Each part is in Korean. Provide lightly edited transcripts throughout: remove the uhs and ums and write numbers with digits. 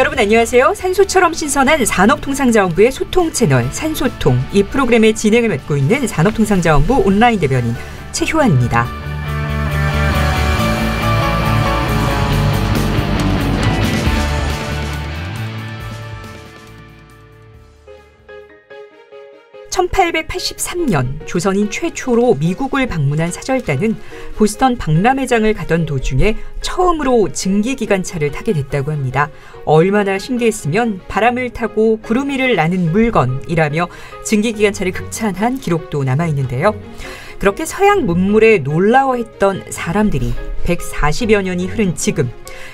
여러분 안녕하세요. 산소처럼 신선한 산업통상자원부의 소통 채널 산소통. 이 프로그램의 진행을 맡고 있는 산업통상자원부 온라인 대변인 최효환입니다. (1883년) 조선인 최초로 미국을 방문한 사절단은 보스턴 박람회장을 가던 도중에 처음으로 증기기관차를 타게 됐다고 합니다. 얼마나 신기했으면 바람을 타고 구름 위를 나는 물건이라며 증기기관차를 극찬한 기록도 남아있는데요. 그렇게 서양 문물에 놀라워했던 사람들이 140여 년이 흐른 지금,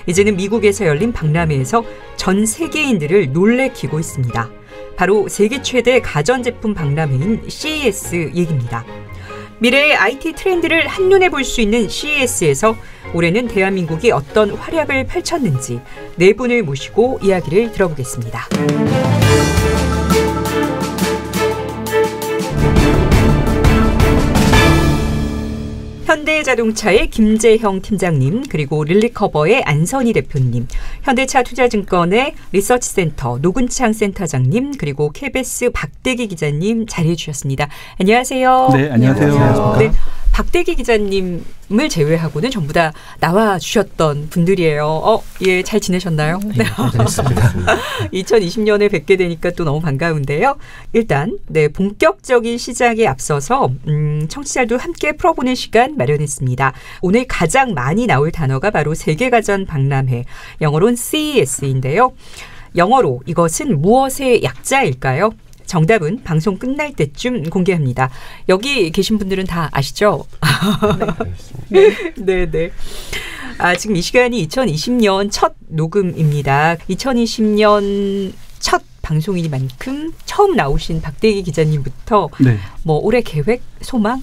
이제는 미국에서 열린 박람회에서 전 세계인들을 놀래키고 있습니다. 바로 세계 최대 가전제품 박람회인 CES 얘기입니다. 미래의 IT 트렌드를 한눈에 볼 수 있는 CES에서 올해는 대한민국이 어떤 활약을 펼쳤는지 네 분을 모시고 이야기를 들어보겠습니다. 현대자동차의 김재형 팀장님, 그리고 릴리커버의 안선희 대표님, 현대차투자증권의 리서치센터 노근창 센터장님, 그리고 KBS 박대기 기자님 자리해 주셨습니다. 안녕하세요. 네, 안녕하세요. 네, 박대기 기자님을 제외하고는 전부 다 나와 주셨던 분들이에요. 예, 잘 지내셨나요? 네, 잘했습니다. 2020년에 뵙게 되니까 또 너무 반가운데요. 일단 본격적인 시작에 앞서서 청취자들도 함께 풀어보는 시간 마련했습니다. 오늘 가장 많이 나올 단어가 바로 세계가전 박람회, 영어로는 CES인데요. 영어로 이것은 무엇의 약자일까요? 정답은 방송 끝날 때쯤 공개합니다. 여기 계신 분들은 다 아시죠? 네, 네. 지금 이 시간이 2020년 첫 녹음입니다. 2020년 첫 방송이니만큼 처음 나오신 박대기 기자님부터 네. 뭐 올해 계획, 소망?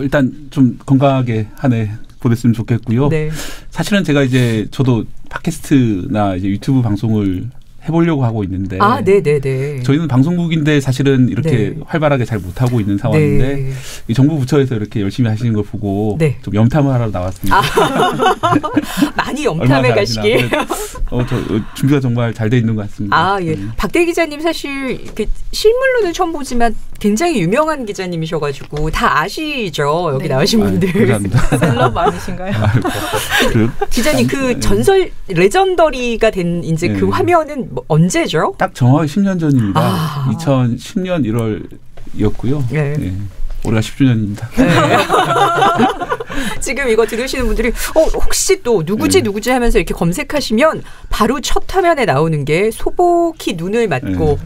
일단 좀 건강하게 한 해 보냈으면 좋겠고요. 네. 사실은 제가 이제 저도 팟캐스트나 이제 유튜브 방송을 해보려고 하고 있는데, 네네네. 저희는 방송국인데 사실은 이렇게 네. 활발하게 잘 못하고 있는 상황인데, 네. 이 정부 부처에서 이렇게 열심히 하시는 걸 보고 네. 좀 염탐을 하러 나왔습니다. 많이 염탐해 가시길. 준비가 정말 잘 돼 있는 것 같습니다. 예. 박대기 기자님 사실 이렇게 실물로는 처음 보지만 굉장히 유명한 기자님이셔가지고 다 아시죠? 여기 나오신 분들. 감사합니다. 셀럽 아니신가요? 기자님 그 전설 레전더리가 된 이제 그 화면은 뭐 언제죠? 딱 정확히 10년 전입니다. 2010년 1월이었고요. 네. 네. 올해가 10주년입니다. 네. 지금 이거 들으시는 분들이 혹시 또 누구지 하면서 이렇게 검색하시면 바로 첫 화면에 나오는 게 소복히 눈을 맞고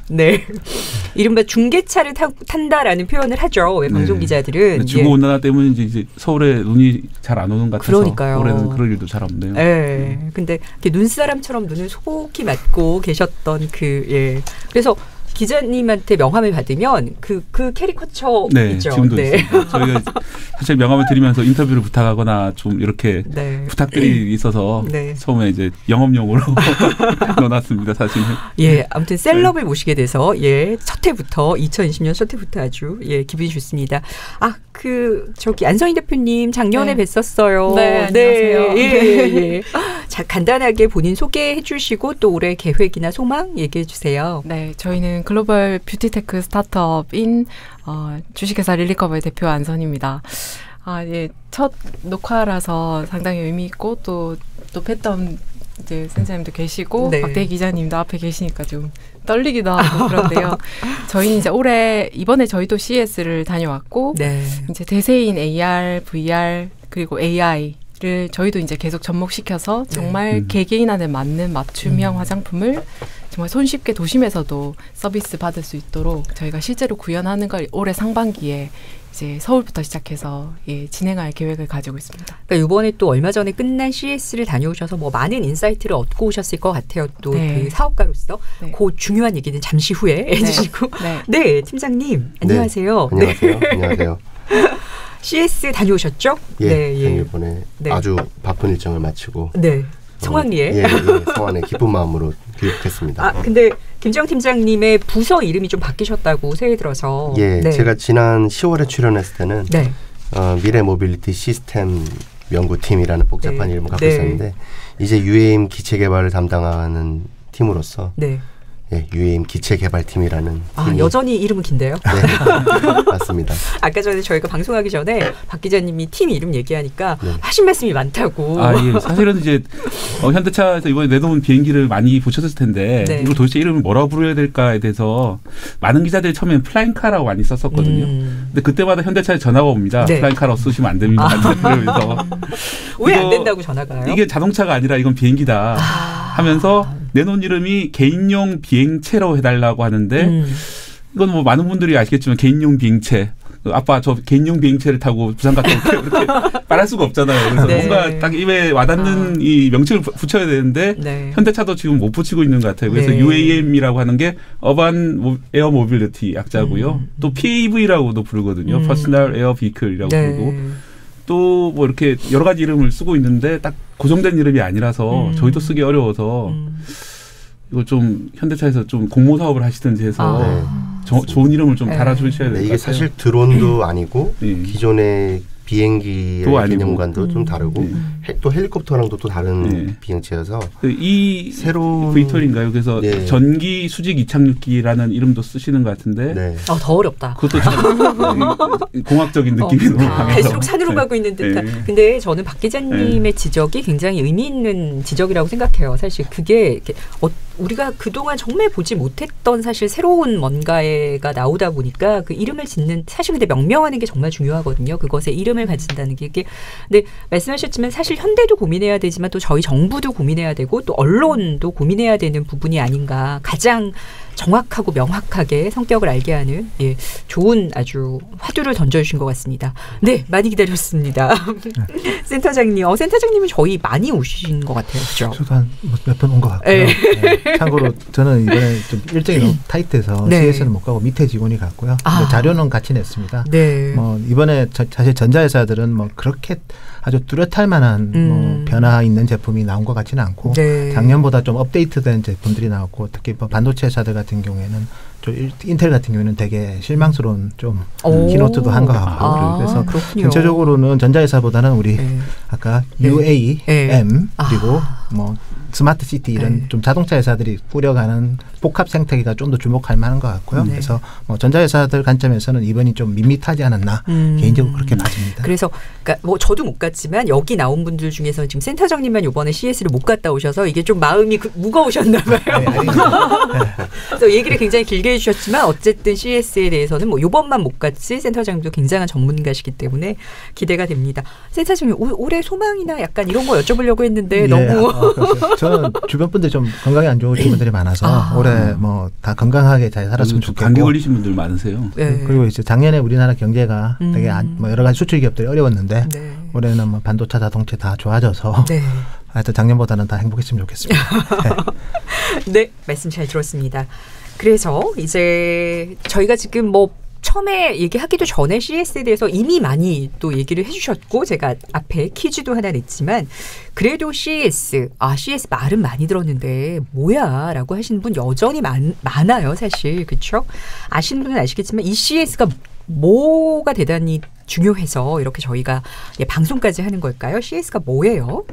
이른바 중계차를 탄다라는 표현을 하죠. 왜 방송 기자들은. 지구온난화 때문에 이제 서울에 눈이 잘 안 오는 것 같아서 그러니까요. 올해는 그럴 일도 잘 없네요. 네. 근데 이렇게 눈사람처럼 눈을 소복히 맞고 계셨던 그래서 기자님한테 명함을 받으면 그 캐리커처 있죠. 지금도 있습니다. 저희가 사실 명함을 드리면서 인터뷰를 부탁하거나 좀 이렇게 부탁들이 있어서 처음에 이제 영업용으로 넣어놨습니다. 사실은. 아무튼 셀럽을 모시게 돼서 첫 해부터 2020년 첫 해부터 아주 기분이 좋습니다. 저기 안선희 대표님 작년에 뵀었어요. 네, 안녕하세요. 자, 간단하게 본인 소개해 주시고 또 올해 계획이나 소망 얘기해 주세요. 네, 저희는 글로벌 뷰티테크 스타트업인 주식회사 릴리커버의 대표 안선입니다. 첫 녹화라서 상당히 의미 있고 또 뵀던 이제 선생님도 계시고 박대기 기자님도 앞에 계시니까 좀 떨리기도 하고 그런데요. 저희는 이제 이번에 저희도 CES를 다녀왔고 이제 대세인 AR, VR 그리고 AI를 저희도 이제 계속 접목시켜서 정말 개개인한테 맞는 맞춤형 화장품을 정말 손쉽게 도심에서도 서비스 받을 수 있도록 저희가 실제로 구현하는 걸 올해 상반기에 이제 서울부터 시작해서 진행할 계획을 가지고 있습니다. 그러니까 이번에 또 얼마 전에 끝난 CES를 다녀오셔서 뭐 많은 인사이트를 얻고 오셨을 것 같아요. 또 그 사업가로서 그 중요한 얘기는 잠시 후에 해주시고. 팀장님 안녕하세요. 안녕하세요. CES 다녀오셨죠? 이번에 아주 바쁜 일정을 마치고 성황리에 성황리에 기쁜 마음으로 귀국했습니다. 근데 김재형 팀장님의 부서 이름이 좀 바뀌셨다고 새해 들어서. 제가 지난 10월에 출연했을 때는 미래 모빌리티 시스템 연구팀이라는 복잡한 이름을 갖고 있었는데 이제 UAM 기체 개발을 담당하는 팀으로서 UAM 기체 개발팀이라는 팀이 여전히 이름은 긴데요. 네. 맞습니다. 아까 전에 저희가 방송하기 전에 박 기자님이 팀 이름 얘기하니까 하신 말씀이 많다고. 예. 사실은 이제 현대차에서 이번에 내놓은 비행기를 많이 보셨을 텐데 이거 도대체 이름을 뭐라고 부르야 될까에 대해서 많은 기자들이 처음에는 플라잉카라고 많이 썼었거든요. 근데 그때마다 현대차에 전화가 옵니다. 플라잉카라고 쓰시면 안 됩니다. 그러면서 왜 안 된다고 전화가 와요? 이게 자동차가 아니라 이건 비행기다 하면서 내놓은 이름이 개인용 비행체라고 해달라고 하는데 이건 뭐 많은 분들이 아시겠지만 개인용 비행체. 아빠 저 개인용 비행체를 타고 부산 갔다 올게요. 그렇게 말할 수가 없잖아요. 그래서 뭔가 딱 입에 와닿는 이 명칭을 붙여야 되는데 현대차도 지금 못 붙이고 있는 것 같아요. 그래서 UAM이라고 하는 게 어반 에어 모빌리티 약자고요. 또 PAV라고도 부르거든요. 퍼스널 에어 비클이라고 부르고 또 뭐 이렇게 여러 가지 이름을 쓰고 있는데 딱 고정된 이름이 아니라서 저희도 쓰기 어려워서 이거 좀 현대차에서 좀 공모 사업을 하시든지 해서 좋은 이름을 좀 달아주셔야 될 것 같아요. 이게 사실 드론도 아니고 기존의 비행기의 개념과도 좀 다르고 또 헬리콥터랑도 또 다른 비행체여서 이 새로운 VTOL인가요? 그래서 전기 수직 이착륙기라는 이름도 쓰시는 것 같은데 더 어렵다. 그것도 공학적인 느낌이 너무 강해서 갈수록 산으로 가고 있는 듯한. 근데 저는 박 기자님의 지적이 굉장히 의미 있는 지적이라고 생각해요. 사실 그게 우리가 그동안 정말 보지 못했던 사실 새로운 뭔가가 나오다 보니까 그 이름을 짓는 사실 근데 명명하는 게 정말 중요하거든요. 그것에 이름을 가진다는 게. 근데 말씀하셨지만 사실 현대도 고민해야 되지만 또 저희 정부도 고민해야 되고 또 언론도 고민해야 되는 부분이 아닌가. 가장 정확하고 명확하게 성격을 알게 하는 좋은 아주 화두를 던져주신 것 같습니다. 네, 많이 기다렸습니다. 센터장님, 센터장님은 저희 많이 오신 것 같아요, 그렇죠? 저도 한 몇 번 온 것 같고요. 참고로 저는 이번에 좀 일정이 너무 타이트해서 CS는 못 가고 밑에 직원이 갔고요. 자료는 같이 냈습니다. 뭐 이번에 사실 전자회사들은 뭐 그렇게 아주 뚜렷할 만한 뭐 변화 있는 제품이 나온 것 같지는 않고 작년보다 좀 업데이트된 제품들이 나왔고 특히 뭐 반도체 회사들 같은 경우에는 좀 인텔 같은 경우에는 되게 실망스러운 좀 키노트도 한 것 같고 그래서 그렇군요. 전체적으로는 전자회사보다는 우리 아까 UAM 그리고 뭐 스마트 시티 이런 좀 자동차 회사들이 꾸려가는 복합 생태계가 좀 더 주목할 만한 것 같고요. 그래서 뭐 전자회사들 관점에서는 이번이 좀 밋밋하지 않았나 개인적으로 그렇게 봐집니다. 그래서 그러니까 뭐 저도 못 갔지만 여기 나온 분들 중에서 지금 센터장님만 이번에 CS를 못 갔다 오셔서 이게 좀 마음이 무거우셨나 봐요. 그래서 얘기를 굉장히 길게 해주셨지만 어쨌든 CS에 대해서는 뭐 이번만 못 갔지 센터장님도 굉장한 전문가시기 때문에 기대가 됩니다. 센터장님 올해 소망이나 약간 이런 거 여쭤보려고 했는데 너무 저는 주변 분들 좀 건강이 안 좋으신 분들이 많아서 올해 뭐 다 건강하게 잘 살았으면 좋겠고 감기 걸리신 분들 많으세요. 그리고 이제 작년에 우리나라 경제가 되게 뭐 여러 가지 수출 기업들이 어려웠는데 올해는 뭐 반도체, 자동차 다 좋아져서 하여튼 작년보다는 다 행복했으면 좋겠습니다. 네, 말씀 잘 들었습니다. 그래서 이제 저희가 지금 뭐 처음에 얘기하기도 전에 CS에 대해서 이미 많이 또 얘기를 해주셨고 제가 앞에 퀴즈도 하나 냈지만 그래도 CS 말은 많이 들었는데 뭐야 라고 하시는 분 여전히 많아요 사실. 그렇죠? 아시는 분은 아시겠지만 이 CS가 뭐가 대단히 중요해서 이렇게 저희가 방송까지 하는 걸까요? CS가 뭐예요?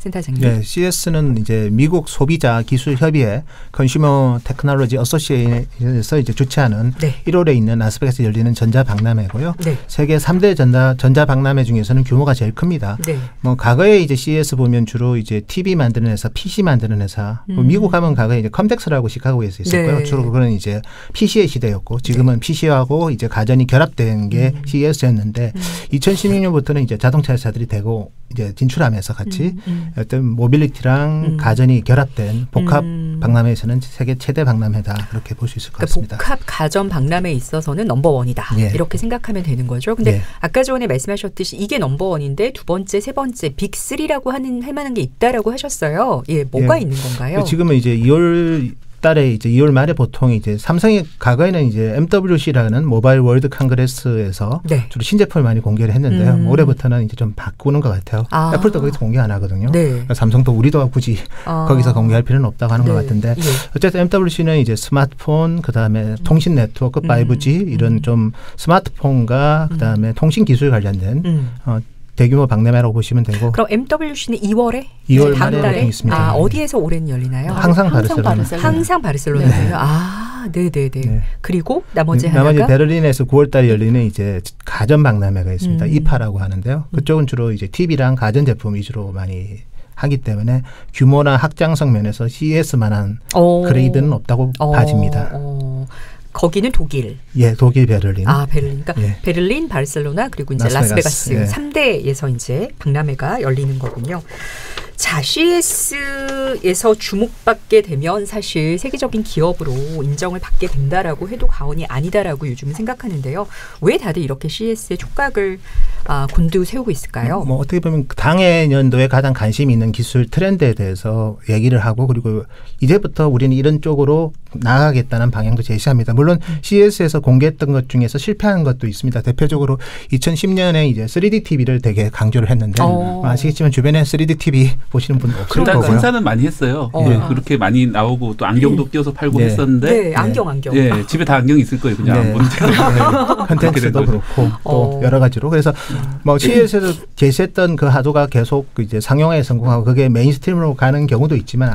센터장님. 네, CS는 이제 미국 소비자 기술 협의회 컨슈머 테크놀로지 어소시에이션에서 이제 주최하는 1월에 있는 라스베가스에 열리는 전자 박람회고요. 세계 3대 전자 박람회 중에서는 규모가 제일 큽니다. 뭐 과거에 이제 CES 보면 주로 이제 TV 만드는 회사, PC 만드는 회사. 미국 가면 과거에 이제 컴텍스라고 시카고에서 있었고요. 주로 그거는 이제 PC의 시대였고 지금은 PC하고 이제 가전이 결합된 게 CES였는데 2016년부터는 이제 자동차 회사들이 되고 이제 진출하면서 같이 어떤 모빌리티랑 가전이 결합된 복합 박람회에서는 세계 최대 박람회다 그렇게 볼 수 있을 것 같습니다. 복합 가전 박람회에 있어서는 넘버원이다 이렇게 생각하면 되는 거죠. 근데 아까 전에 말씀하셨듯이 이게 넘버원인데 두 번째, 세 번째 빅3라고 할 만한 게 있다라고 하셨어요. 뭐가 있는 건가요? 지금은 이제 2월 달에 이제 2월 말에 보통 이제 삼성이 과거에는 이제 MWC라는 모바일 월드 컨그레스에서 주로 신제품을 많이 공개를 했는데요. 올해부터는 이제 좀 바꾸는 것 같아요. 애플도 거기서 공개 안 하거든요. 삼성도 우리도 굳이 거기서 공개할 필요는 없다고 하는 것 같은데 어쨌든 MWC는 이제 스마트폰 그다음에 통신 네트워크 5G 이런 좀 스마트폰과 그다음에 통신 기술 관련된 대규모 박람회라고 보시면 되고. 그럼 MWC는 2월에? 2월 말에 보통 있습니다. 아, 어디에서 올해는 열리나요? 항상 바르셀로나. 항상 바르셀로나요. 네. 아, 네네네. 네. 그리고 나머지 베를린에서 9월달에 열리는 이제 가전 박람회가 있습니다. 이파라고 하는데요. 그쪽은 주로 이제 TV랑 가전 제품 위주로 많이 하기 때문에 규모나 확장성 면에서 CES만한 그레이드는 없다고 봐집니다. 거기는 독일. 예, 독일 베를린. 아, 베를린. 그러니까 예. 베를린, 바르셀로나 그리고 이제 라스베가스 예. 3대에서 이제 박람회가 열리는 거군요. 자, CES에서 주목받게 되면 사실 세계적인 기업으로 인정을 받게 된다라고 해도 과언이 아니다라고 요즘은 생각하는데요. 왜 다들 이렇게 CES의 촉각을 곤두세우고 있을까요? 뭐 어떻게 보면 당해 연도에 가장 관심이 있는 기술 트렌드에 대해서 얘기를 하고 그리고 이제부터 우리는 이런 쪽으로 나아가겠다는 방향도 제시합니다. 물론 CES에서 공개했던 것 중에서 실패한 것도 있습니다. 대표적으로 2010년에 이제 3D TV를 되게 강조를 했는데 아시겠지만 주변에 3D TV 보시는 분 없을 거고요. 생산은 많이 했어요. 네, 그렇게 많이 나오고 또 안경도 끼워서 팔고 네. 했었는데 네, 안경. 네, 집에 다 안경이 있을 거예요. 그냥 안 보는데. 컨텐츠도 그렇고 또 여러 가지로. 그래서 뭐 CES에서 제시했던 그 하도가 계속 이제 상용화에 성공하고 그게 메인스트림으로 가는 경우도 있지만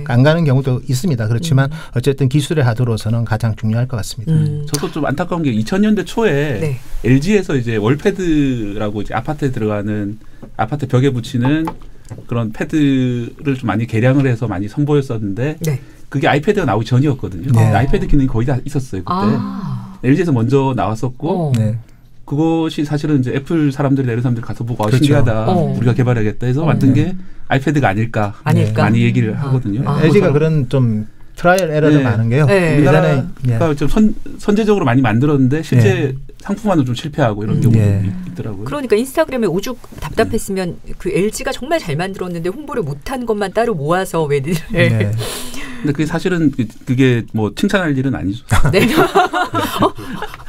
안 가는 경우도 있습니다. 그렇지만 어쨌든 기술의 하도로서는 가장 중요할 것 같습니다. 저도 좀 안타까운 게 2000년대 초에 LG에서 이제 월패드라고 이제 아파트에 들어가는 아파트 벽에 붙이는 그런 패드를 좀 많이 개량을 해서 많이 선보였었는데 그게 아이패드가 나오기 전이었거든요. 아이패드 기능이 거의 다 있었어요 그때. LG에서 먼저 나왔었고 그것이 사실은 이제 애플 사람들이 다른 사람들이 가서 보고 그렇죠. 신기하다. 우리가 개발해야겠다 해서 만든 게 아이패드가 아닐까 많이 얘기를 하거든요. LG가 그런 좀 트라이얼 에러도 많은 게요. 우리나라가 좀 선제적으로 많이 만들었는데 실제 상품화는 좀 실패하고 이런 경우도 있더라고요. 그러니까 인스타그램에 오죽 답답했으면 그 LG가 정말 잘 만들었는데 홍보를 못한 것만 따로 모아서 왜 근데 그게 사실은 그게 뭐 칭찬할 일은 아니죠. 네.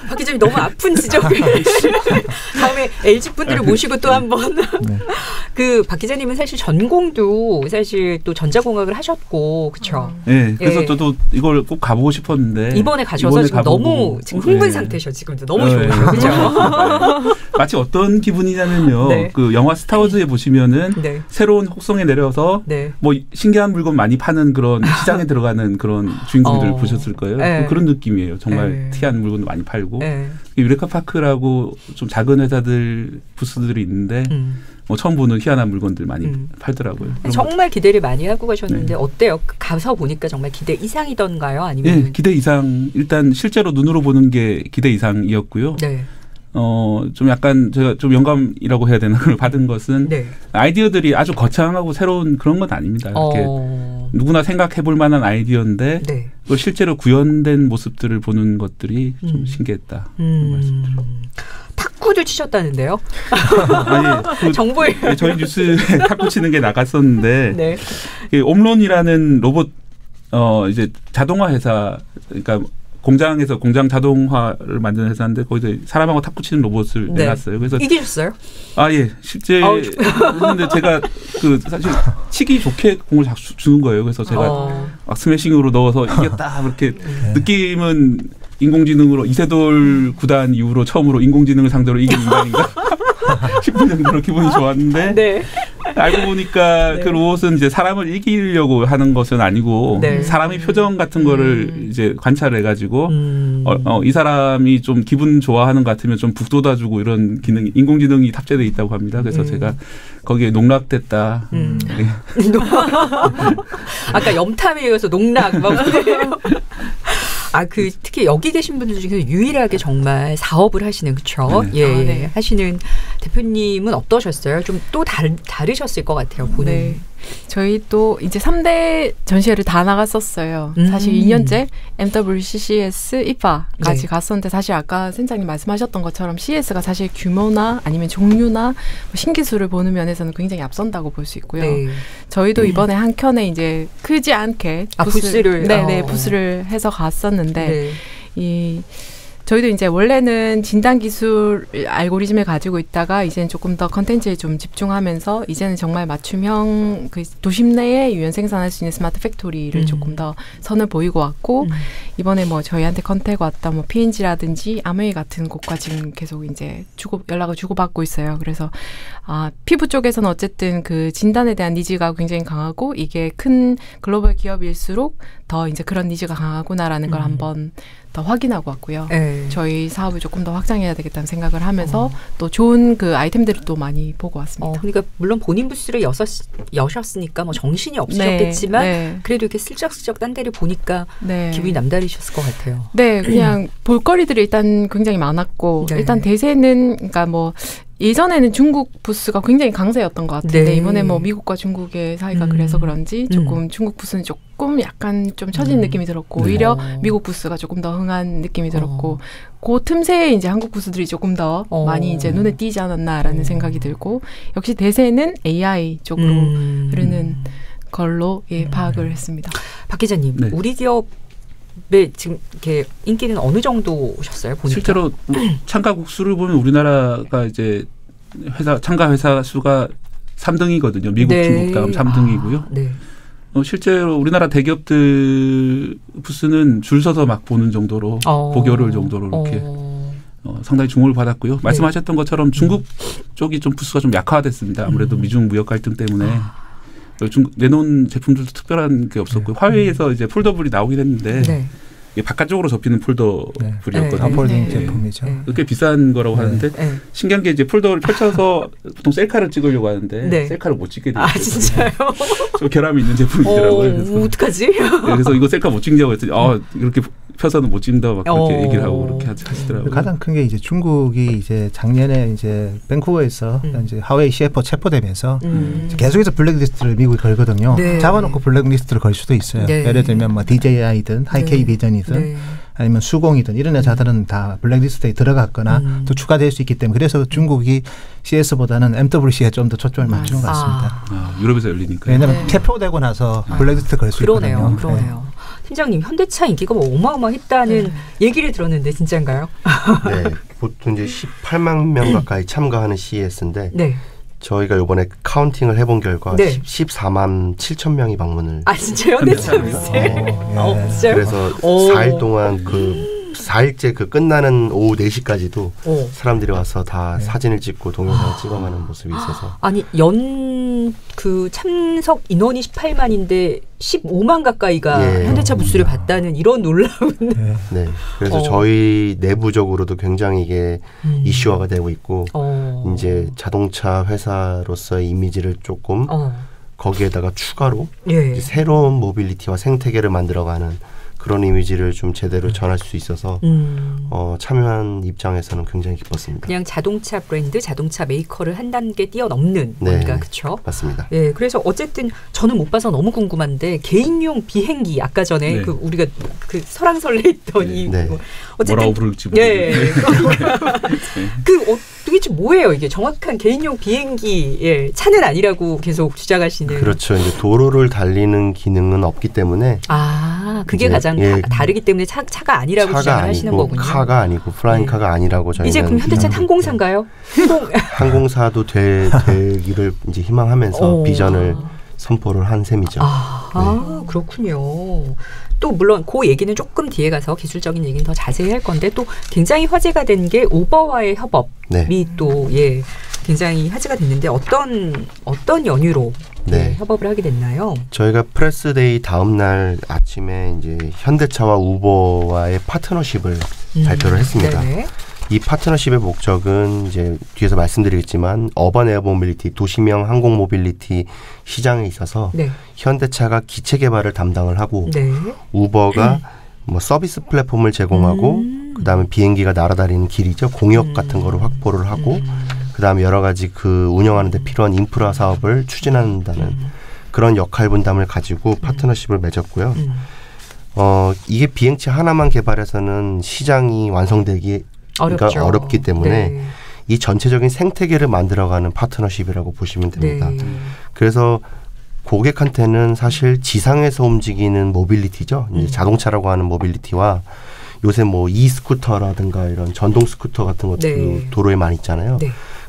박 기자님 너무 아픈 지적을 다음에 LG 분들을 모시고 또 한번 그 박 기자님은 사실 전공도 사실 또 전자공학을 하셨고 그렇죠. 네. 그래서 저도 이걸 꼭 가보고 싶었는데 이번에 가셔서 지금 너무 지금 흥분 상태셔 지금도 너무 좋으셔. 그렇죠. 마치 어떤 기분이냐면요. 그 영화 스타워즈에 보시면은 새로운 혹성에 내려서 뭐 신기한 물건 많이 파는 그런 시장에 들어가는 그런 주인공들 보셨을 거예요. 그런 느낌이에요. 정말 특이한 물건도 많이 팔고 유레카 파크라고 좀 작은 회사들 부스들이 있는데 뭐 처음 보는 희한한 물건들 많이 팔더라고요. 정말 기대를 많이 하고 가셨는데 어때요? 가서 보니까 정말 기대 이상이던가요? 아니면 기대 이상. 일단 실제로 눈으로 보는 게 기대 이상이었고요. 좀 약간 제가 좀 영감이라고 해야 되나 그걸 받은 것은 아이디어들이 아주 거창하고 새로운 그런 건 아닙니다. 이렇게 누구나 생각해 볼 만한 아이디어인데 그걸 실제로 구현된 모습들을 보는 것들이 좀 신기했다. 말씀드려요. 탁구도 치셨다는데요? 아니, 정보에 저희 뉴스에 탁구 치는 게 나갔었는데 옴론이라는 로봇 이제 자동화 회사 그러니까 공장에서 공장 자동화를 만드는 회사인데 거기서 사람하고 탁구 치는 로봇을 내놨어요. 그래서 이기셨어요? 예, 실제 그런데 제가 그 사실 치기 좋게 공을 자꾸 주는 거예요. 그래서 제가 막 스매싱으로 넣어서 이겼다 그렇게 느낌은 인공지능으로 이세돌 구단 이후로 처음으로 인공지능을 상대로 이긴 인간인가 싶은 정도로 기분이 좋았는데 알고 보니까 그 로봇은 이제 사람을 이기려고 하는 것은 아니고 사람의 표정 같은 거를 이제 관찰을 해가지고 이 사람이 좀 기분 좋아하는 것 같으면 좀 북돋아주고 이런 기능이 인공지능이 탑재되어 있다고 합니다. 그래서 제가 거기에 농락됐다. 아까 염탐에 의해서 농락 막 특히 여기 계신 분들 중에서 유일하게 정말 사업을 하시는 그렇죠? 하시는 대표님은 어떠셨어요? 좀 또 다르셨을 것 같아요. 보는. 저희 또 이제 3대 전시회를 다 나갔었어요. 사실 2년째 MWCCS, IFA까지 갔었는데 사실 아까 센장님 말씀하셨던 것처럼 CES가 사실 규모나 아니면 종류나 신기술을 보는 면에서는 굉장히 앞선다고 볼 수 있고요. 저희도 이번에 한켠에 이제 크지 않게 부스를 해서 갔었는데 저희도 이제 원래는 진단 기술 알고리즘을 가지고 있다가 이제는 조금 더 컨텐츠에 좀 집중하면서 이제는 정말 맞춤형 그 도심 내에 유연 생산할 수 있는 스마트 팩토리를 조금 더 선을 보이고 왔고 이번에 뭐 저희한테 컨택 왔다 뭐 P&G라든지 아메이 같은 곳과 지금 계속 이제 연락을 주고받고 있어요. 그래서 피부 쪽에서는 어쨌든 그 진단에 대한 니즈가 굉장히 강하고 이게 큰 글로벌 기업일수록 더 이제 그런 니즈가 강하구나라는 걸 한번 더 확인하고 왔고요. 저희 사업을 조금 더 확장해야 되겠다는 생각을 하면서 또 좋은 그 아이템들을 또 많이 보고 왔습니다. 그러니까 물론 본인 부스를 여셨으니까 뭐 정신이 없으셨겠지만 그래도 이렇게 슬쩍슬쩍 딴 데를 보니까 기분이 남다르셨을 것 같아요. 네, 그냥 볼거리들이 일단 굉장히 많았고 일단 대세는 그러니까 뭐 예전에는 중국 부스가 굉장히 강세였던 것 같은데 이번에 뭐 미국과 중국의 사이가 그래서 그런지 조금 중국 부스는 조금 약간 좀 처진 느낌이 들었고 오히려 미국 부스가 조금 더 흥한 느낌이 들었고 그 틈새에 이제 한국 부스들이 조금 더 많이 이제 눈에 띄지 않았나라는 생각이 들고 역시 대세는 AI 쪽으로 흐르는 걸로 파악을 했습니다. 박 기자님, 우리 기업 지금 이렇게 인기는 어느 정도셨어요? 보니까? 실제로 참가 국수를 보면 우리나라가 이제 참가 회사 수가 3등이거든요. 미국, 중국 다음 3등이고요. 실제로 우리나라 대기업들 부스는 줄 서서 막 보는 정도로 보기 어려울 정도로 이렇게 상당히 주목을 받았고요. 말씀하셨던 것처럼 중국 쪽이 좀 부스가 좀 약화됐습니다. 아무래도 미중 무역 갈등 때문에. 내놓은 제품들도 특별한 게 없었고요. 화웨이에서 이제 폴더블이 나오긴 했는데 이게 바깥쪽으로 접히는 폴더블이었거든요. 폴딩 제품이죠. 꽤 비싼 거라고 하는데 신기한 게 이제 폴더를 펼쳐서 보통 셀카를 찍으려고 하는데 셀카를 못 찍게 돼요. 진짜요? 좀 결함이 있는 제품이더라고요. 그래서 어떡하지? 그래서 이거 셀카 못 찍냐고 했더니 이렇게 펴서는 못 찍는다 막 그렇게 얘기를 하고 그렇게 하시더라고요. 가장 큰 게 이제 중국이 이제 작년에 이제 밴쿠버에서 이제 하웨이 CFO 체포되면서 계속해서 블랙리스트를 미국이 걸거든요. 잡아놓고 블랙리스트를 걸 수도 있어요. 예를 들면 뭐 DJI든 하이케이 비전이든 아니면 수공이든 이런 회사들은 다 블랙리스트에 들어갔거나 또 추가될 수 있기 때문에 그래서 중국이 CS보다는 MWC에 좀 더 초점을 맞추는 것 같습니다. 유럽에서 열리니까. 왜냐하면 체포되고 나서 블랙리스트 걸 수 있거든요. 그러네요. 팀장님, 현대차 인기가 뭐 어마어마했다는 얘기를 들었는데 진짜인가요? 네, 보통 이제 18만 명 가까이 참가하는 CES인데 저희가 이번에 카운팅을 해본 결과 14만 7천 명이 방문을. 진짜요? 현대차 부스에? 진짜요? 그래서 4일 동안 4일째 끝나는 오후 4시까지도 사람들이 와서 다 사진을 찍고 동영상을 찍어가는 모습이 있어서. 아니 참석 인원이 18만인데 15만 가까이가 현대차 부스를 봤다는 이런 놀라운. 네. 그래서 저희 내부적으로도 굉장히 이게 이슈화가 되고 있고 이제 자동차 회사로서의 이미지를 조금 거기에다가 추가로 이제 새로운 모빌리티와 생태계를 만들어가는 그런 이미지를 좀 제대로 전할 수 있어서 참여한 입장에서는 굉장히 기뻤습니다. 그냥 자동차 브랜드, 자동차 메이커를 한 단계 뛰어넘는 뭔가 그렇죠? 맞습니다. 그래서 어쨌든 저는 못 봐서 너무 궁금한데 개인용 비행기 아까 전에 우리가 설왕설래했더니 어쨌든 뭐라고 부를지 도대체 뭐예요 이게 정확한 개인용 비행기 차는 아니라고 계속 주장하시는. 그렇죠. 이제 도로를 달리는 기능은 없기 때문에 그게 가장 다르기 때문에 차가 아니라고 주장을 하시는 거군요. 카가 아니고 플라잉카가 아니라고 저희는. 이제 그럼 현대차는 항공사인가요? 항공사도 되기를 이제 희망하면서 비전을 선포를 한 셈이죠. 그렇군요. 또 물론 그 얘기는 조금 뒤에 가서 기술적인 얘기는 더 자세히 할 건데 또 굉장히 화제가 된 게 우버와의 협업이 또 굉장히 화제가 됐는데 어떤 연유로 협업을 하게 됐나요? 저희가 프레스데이 다음 날 아침에 이제 현대차와 우버와의 파트너십을 발표를 했습니다. 이 파트너십의 목적은 이제 뒤에서 말씀드리겠지만 어반 에어 모빌리티, 도시명 항공 모빌리티 시장에 있어서 현대차가 기체 개발을 담당을 하고 우버가 뭐 서비스 플랫폼을 제공하고 그다음에 비행기가 날아다니는 길이죠. 공역 같은 거를 확보를 하고 그다음에 여러 가지 운영하는 데 필요한 인프라 사업을 추진한다는 그런 역할 분담을 가지고 파트너십을 맺었고요. 이게 비행체 하나만 개발해서는 시장이 완성되기 어렵기 때문에 이 전체적인 생태계를 만들어가는 파트너십이라고 보시면 됩니다. 그래서 고객한테는 사실 지상에서 움직이는 모빌리티죠. 이제 자동차라고 하는 모빌리티와 요새 뭐 e-스쿠터라든가 이런 전동 스쿠터 같은 것도 도로에 많이 있잖아요.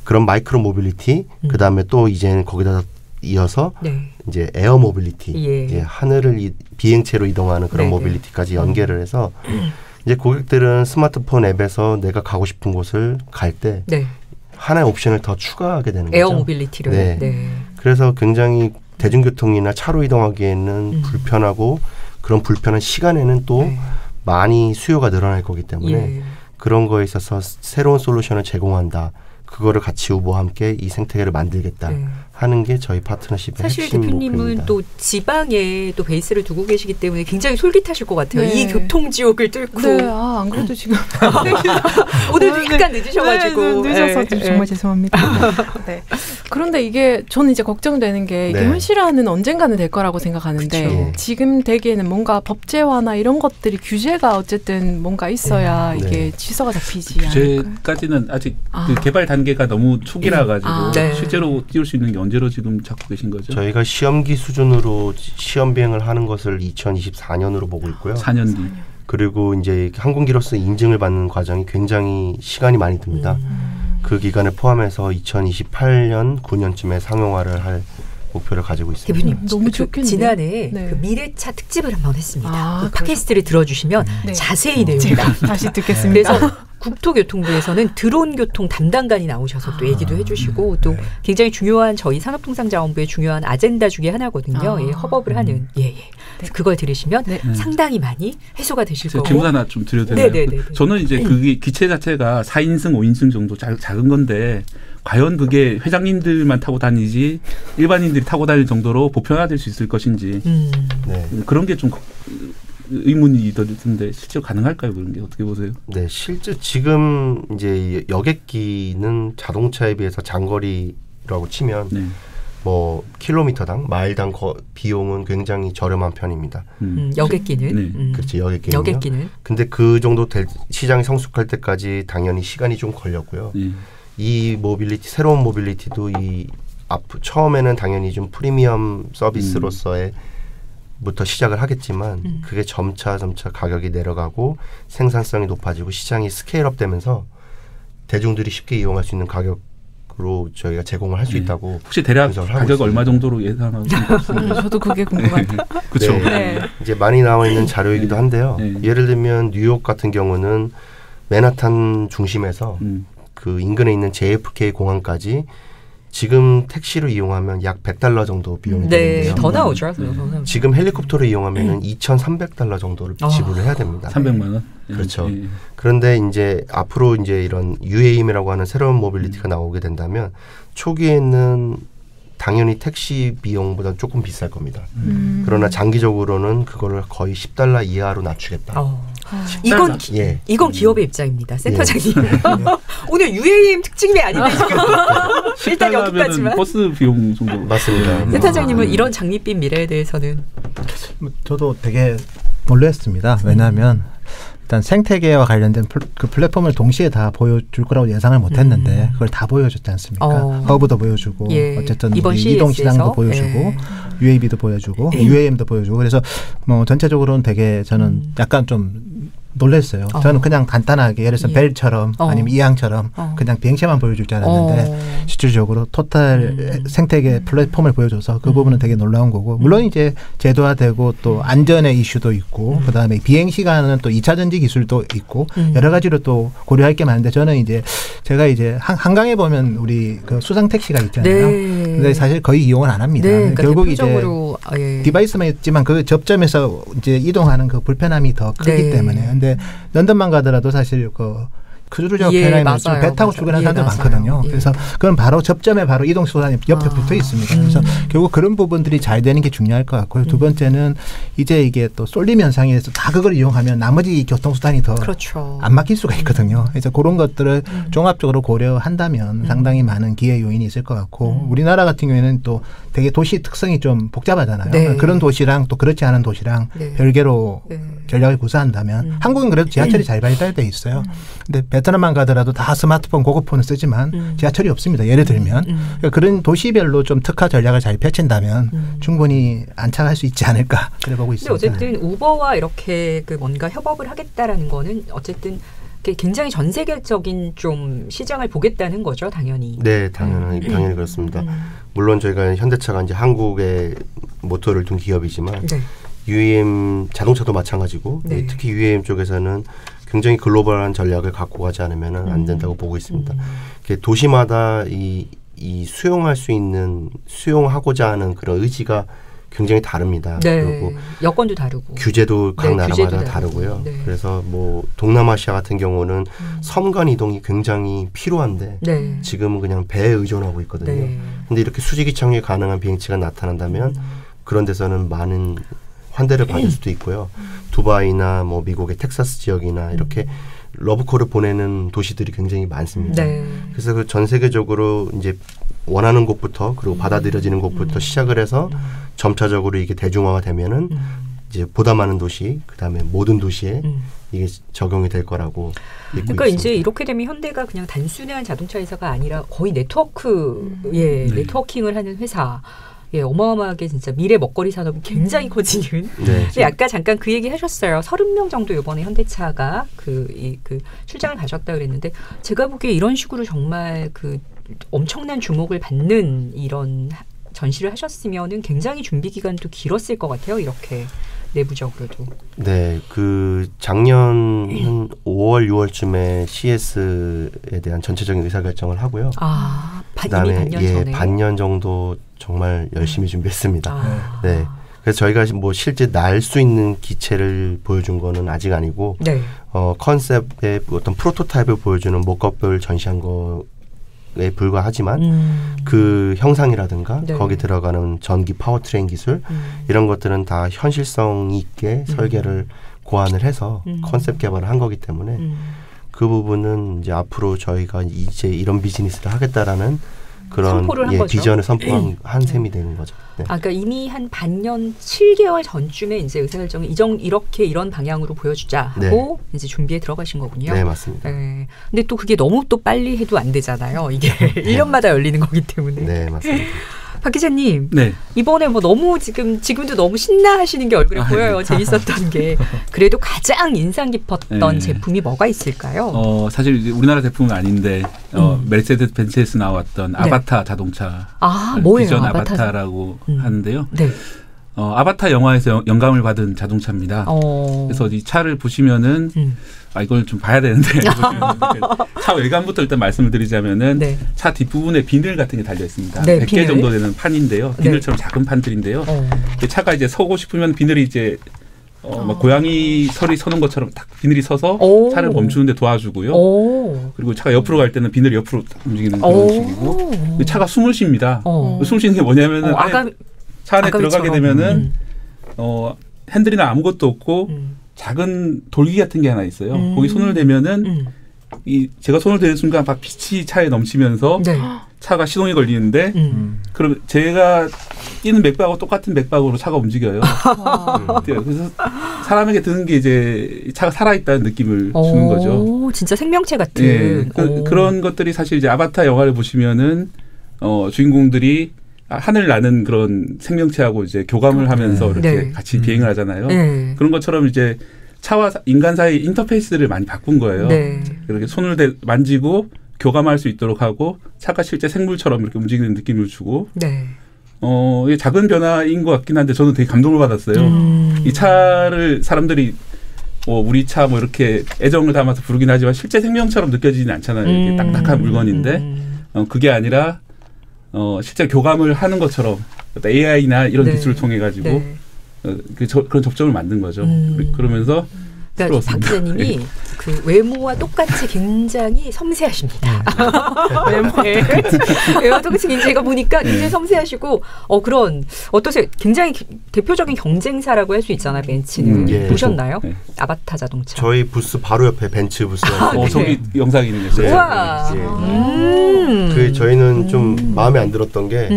그런 마이크로 모빌리티, 그다음에 또 이제는 거기다 이어서 이제 에어 모빌리티, 이제 하늘을 비행체로 이동하는 그런 모빌리티까지 연계를 해서 이제 고객들은 스마트폰 앱에서 내가 가고 싶은 곳을 갈 때 하나의 옵션을 더 추가하게 되는 거죠. 에어 모빌리티를. 그래서 굉장히 대중교통이나 차로 이동하기에는 불편하고 그런 불편한 시간에는 또 많이 수요가 늘어날 거기 때문에 그런 거에 있어서 새로운 솔루션을 제공한다. 그거를 같이 우버와 함께 이 생태계를 만들겠다 하는 게 저희 파트너십의 사실 핵심 대표님은 목표입니다. 또 지방에 또 베이스를 두고 계시기 때문에 굉장히 솔깃하실 것 같아요. 이 교통지옥을 뚫고. 안 그래도 지금 오늘도 약간 늦으셔가지고. 늦어서 정말 죄송합니다. 그런데 이게 저는 이제 걱정되는 게 이게 현실화는 언젠가는 될 거라고 생각하는데 지금 되기에는 뭔가 법제화나 이런 것들이 규제가 어쨌든 뭔가 있어야 이게 질서가 잡히지 않을까요? 규제까지는 아직 그 개발 단계가 너무 초기라 가지고 실제로 띄울 수 있는 게 언제로 지금 잡고 계신 거죠? 저희가 시험기 수준으로 시험 비행을 하는 것을 2024년으로 보고 있고요. 4년 뒤. 그리고 이제 항공기로서 인증을 받는 과정이 굉장히 시간이 많이 듭니다. 그 기간을 포함해서 2028년, 9년쯤에 상용화를 할 목표를 가지고 있습니다. 대표님, 너무 좋겠네요. 지난해 그 미래차 특집을 한번 했습니다. 그 팟캐스트를 들어주시면 자세히 내용을 다시 듣겠습니다. 그래서 국토교통부에서는 드론 교통 담당관이 나오셔서 또 얘기도 해주시고 또 굉장히 중요한 저희 산업통상자원부의 중요한 아젠다 중에 하나거든요. 허벅을 하는. 그걸 들으시면 상당히 많이 해소가 되실 거고. 질문 하나 좀 드려도 되나요? 저는 이제 그게 기체 자체가 4인승, 5인승 정도 작은 건데 과연 그게 회장님들만 타고 다니지 일반인들이 타고 다닐 정도로 보편화될 수 있을 것인지 그런 게 좀 의문이 들던데 실제로 가능할까요? 그런 게 어떻게 보세요? 네, 실제 지금 이제 여객기는 자동차에 비해서 장거리라고 치면 뭐 킬로미터당 마일당 비용은 굉장히 저렴한 편입니다. 여객기는 그렇지, 여객기는. 근데 그 정도 시장이 성숙할 때까지 당연히 시간이 좀 걸렸고요. 이 모빌리티, 새로운 모빌리티도 처음에는 당연히 좀 프리미엄 서비스로서의 부터 시작을 하겠지만 그게 점차 가격이 내려가고 생산성이 높아지고 시장이 스케일업 되면서 대중들이 쉽게 이용할 수 있는 가격으로 저희가 제공을 할 수 있다고. 혹시 대략 가격 얼마 정도로 예상하고 있습니까? 저도 그게 궁금합니다. 그렇죠. 이제 많이 나와 있는 자료이기도 한데요. 예를 들면 뉴욕 같은 경우는 맨하탄 중심에서 그 인근에 있는 JFK 공항까지 지금 택시를 이용하면 약 $100 정도 비용이 드는데요. 더 나오죠. 지금 헬리콥터를 이용하면 $2,300 정도를 지불을 해야 됩니다. 300만 원. 그렇죠. 그런데 이제 앞으로 이제 이런 UAM이라고 하는 새로운 모빌리티가 나오게 된다면 초기에는 당연히 택시 비용보다 조금 비쌀 겁니다. 그러나 장기적으로는 그거를 거의 $10 이하로 낮추겠다. 이건 기업의 입장입니다. 센터장님. 오늘 UAM 특징이 아닌데 지금. 일단 여기까지만. 버스 비용 정도. 맞습니다. 센터장님은 이런 장밋빛 미래에 대해서는? 저도 되게 놀랐습니다. 왜냐하면 일단 생태계와 관련된 그 플랫폼을 동시에 다 보여줄 거라고 예상을 못했는데 그걸 다 보여줬지 않습니까? 허브도 보여주고 어쨌든 이동시장도 보여주고 UAB도 보여주고 UAM도 보여주고 그래서 뭐 전체적으로는 되게 저는 약간 좀 놀랐어요. 저는 그냥 간단하게 예를 들어서 벨처럼 아니면 이항처럼 그냥 비행체만 보여줄 줄 알았는데 실질적으로 토탈 생태계 플랫폼을 보여줘서 그 부분은 되게 놀라운 거고 물론 이제 제도화되고 또 안전의 이슈도 있고 그다음에 비행 시간은 또 2차 전지 기술도 있고 여러 가지로 또 고려할 게 많은데 저는 이제 제가 이제 한강에 보면 우리 그 수상 택시가 있잖아요. 근데 사실 거의 이용을 안 합니다. 그러니까 결국 이제 디바이스만 있지만 그 접점에서 이제 이동하는 그 불편함이 더 크기 때문에 근데 런던만 가더라도 사실 크루즈적 페라이면 배 타고 출근하는 사람들 많거든요. 그래서 그건 바로 접점에 바로 이동수단이 옆에 붙어 있습니다. 그래서 결국 그런 부분들이 잘 되는 게 중요할 것 같고요. 두 번째는 이제 이게 또 쏠림 현상에서 다 그걸 이용하면 나머지 교통수단이 더 안 막힐 수가 있거든요. 그래서 그런 것들을 종합적으로 고려한다면 상당히 많은 기회 요인이 있을 것 같고 우리나라 같은 경우에는 또 되게 도시 특성이 좀 복잡하잖아요. 그런 도시랑 또 그렇지 않은 도시랑 별개로 전략을 구사한다면 한국은 그래도 지하철이 잘 발달돼 있어요. 근데 베트남만 가더라도 다 스마트폰, 고급폰을 쓰지만 지하철이 없습니다. 예를 들면 그러니까 그런 도시별로 좀 특화 전략을 잘 펼친다면 충분히 안착할 수 있지 않을까 그래 보고 있습니다. 근데 어쨌든 우버와 이렇게 뭔가 협업을 하겠다라는 거는 어쨌든 굉장히 전 세계적인 좀 시장을 보겠다는 거죠, 당연히. 네, 당연히 그렇습니다. 물론 저희가 현대차가 이제 한국에 모토를 둔 기업이지만 네. UAM 자동차도 마찬가지고 네. 특히 UAM 쪽에서는 굉장히 글로벌한 전략을 갖고 가지 않으면 안 된다고 보고 있습니다. 도시마다 이 수용할 수 있는 수용하고자 하는 그런 의지가 굉장히 다릅니다. 네. 그리고 여건도 다르고 규제도 각 네, 나라마다 다르고요. 네. 그래서 뭐 동남아시아 같은 경우는 섬간 이동이 굉장히 필요한데 네. 지금은 그냥 배에 의존하고 있거든요. 네. 근데 이렇게 수직이 착륙이 가능한 비행체가 나타난다면 그런 데서는 많은 환대를 받을 수도 있고요. 두바이나 뭐 미국의 텍사스 지역이나 이렇게 러브콜을 보내는 도시들이 굉장히 많습니다. 네. 그래서 그 전 세계적으로 이제 원하는 곳부터 그리고 받아들여지는 곳부터 시작을 해서 점차적으로 이게 대중화가 되면은 이제 보다 많은 도시, 그다음에 모든 도시에 이게 적용이 될 거라고 믿고 그러니까 있습니다. 이제 이렇게 되면 현대가 그냥 단순한 자동차 회사가 아니라 거의 네트워킹을 하는 회사. 예, 어마어마하게 진짜 미래 먹거리 산업이 굉장히 커지는. 네. 아까 잠깐 그 얘기 하셨어요. 30명 정도 이번에 현대차가 그 출장을 가셨다 그랬는데 제가 보기에 이런 식으로 정말 그 엄청난 주목을 받는 이런 전시를 하셨으면은 굉장히 준비 기간도 길었을 것 같아요. 이렇게 내부적으로도. 네, 그 작년 한 5월, 6월쯤에 CS에 대한 전체적인 의사결정을 하고요. 아, 그다음에 이미 반년 전에. 반년 정도 정말 열심히 준비했습니다. 아. 네. 그래서 저희가 뭐 실제 날 수 있는 기체를 보여준 거는 아직 아니고 네. 컨셉의 어떤 프로토타입을 보여주는 모컵을 전시한 거에 불과하지만 그 형상이라든가 네. 거기 들어가는 전기 파워트레인 기술 이런 것들은 다 현실성 있게 설계를 고안을 해서 컨셉 개발을 한 거기 때문에 그 부분은 이제 앞으로 저희가 이제 이런 비즈니스를 하겠다라는 그런 비전을 선포한 셈이 되는 거죠. 네. 아, 그러니까 이미 한 반년 7개월 전쯤에 이제 의사결정을 이런 방향으로 보여주자 하고 네. 이제 준비에 들어가신 거군요. 네, 맞습니다. 네. 근데 또 그게 너무 또 빨리 해도 안 되잖아요. 이게 1년마다 열리는 거기 때문에. 네, 맞습니다. 박 기자님, 네. 이번에 뭐 너무 지금도 너무 신나하시는 게 얼굴에 보여요. 네. 재밌었던 게. 그래도 가장 인상 깊었던 제품이 뭐가 있을까요? 사실 우리나라 제품은 아닌데 메르세데스 벤츠에서 나왔던 아바타 자동차. 뭐예요? 비전 아바타라고 하는데요. 네. 아바타 영화에서 영감을 받은 자동차입니다. 그래서 이 차를 보시면은 이걸 좀 봐야 되는데 차 외관부터 일단 말씀을 드리자면은 네. 차 뒷부분에 비늘 같은 게 달려 있습니다. 네, 100개 비늘? 정도 되는 판인데요. 비늘처럼 네. 작은 판들인데요. 차가 이제 서고 싶으면 비늘이 이제 막 고양이 설이 서는 것처럼 딱 비늘이 서서 차를 멈추는데 도와주고요. 그리고 차가 옆으로 갈 때는 비늘이 옆으로 움직이는 그런 식이고 차가 숨을 쉽니다. 숨 쉬는 게 뭐냐면은 차 안에 들어가게 되면은 핸들이나 아무것도 없고 작은 돌기 같은 게 하나 있어요. 거기 손을 대면은 제가 손을 대는 순간 막 빛이 차에 넘치면서 네. 차가 시동이 걸리는데 그럼 제가 끼는 맥박하고 똑같은 맥박으로 차가 움직여요. 그래서 사람에게 드는 게 이제 차가 살아있다는 느낌을 주는 거죠. 진짜 생명체 같은. 그런 것들이 사실 이제 아바타 영화를 보시면은 주인공들이 하늘 나는 그런 생명체하고 이제 교감을 하면서 이렇게 네. 같이 비행을 하잖아요. 그런 것처럼 이제 차와 인간 사이 인터페이스를 많이 바꾼 거예요. 네. 이렇게 손을 만지고 교감할 수 있도록 하고 차가 실제 생물처럼 이렇게 움직이는 느낌을 주고 네. 이게 작은 변화인 것 같긴 한데 저는 되게 감동을 받았어요. 이 차를 사람들이 우리 차 뭐 이렇게 애정을 담아서 부르긴 하지만 실제 생명처럼 느껴지지는 않잖아요. 이렇게 딱딱한 물건인데 그게 아니라 실제 교감을 하는 것처럼 AI나 이런 네. 기술을 통해 가지고 그런 접점을 만든 거죠. 그러면서 그러니까 박 기자님이 그 외모와 똑같이 굉장히 섬세하십니다. 외모와 똑같이 제가 보니까 굉장히 섬세하시고 그런 어떠세요? 굉장히 대표적인 경쟁사라고 할 수 있잖아요. 벤츠는 보셨나요? 네. 아바타 자동차. 저희 부스 바로 옆에 벤츠 부스가 네. 저기 영상이 있는 네. 우와. 그 저희는 좀 마음에 안 들었던 게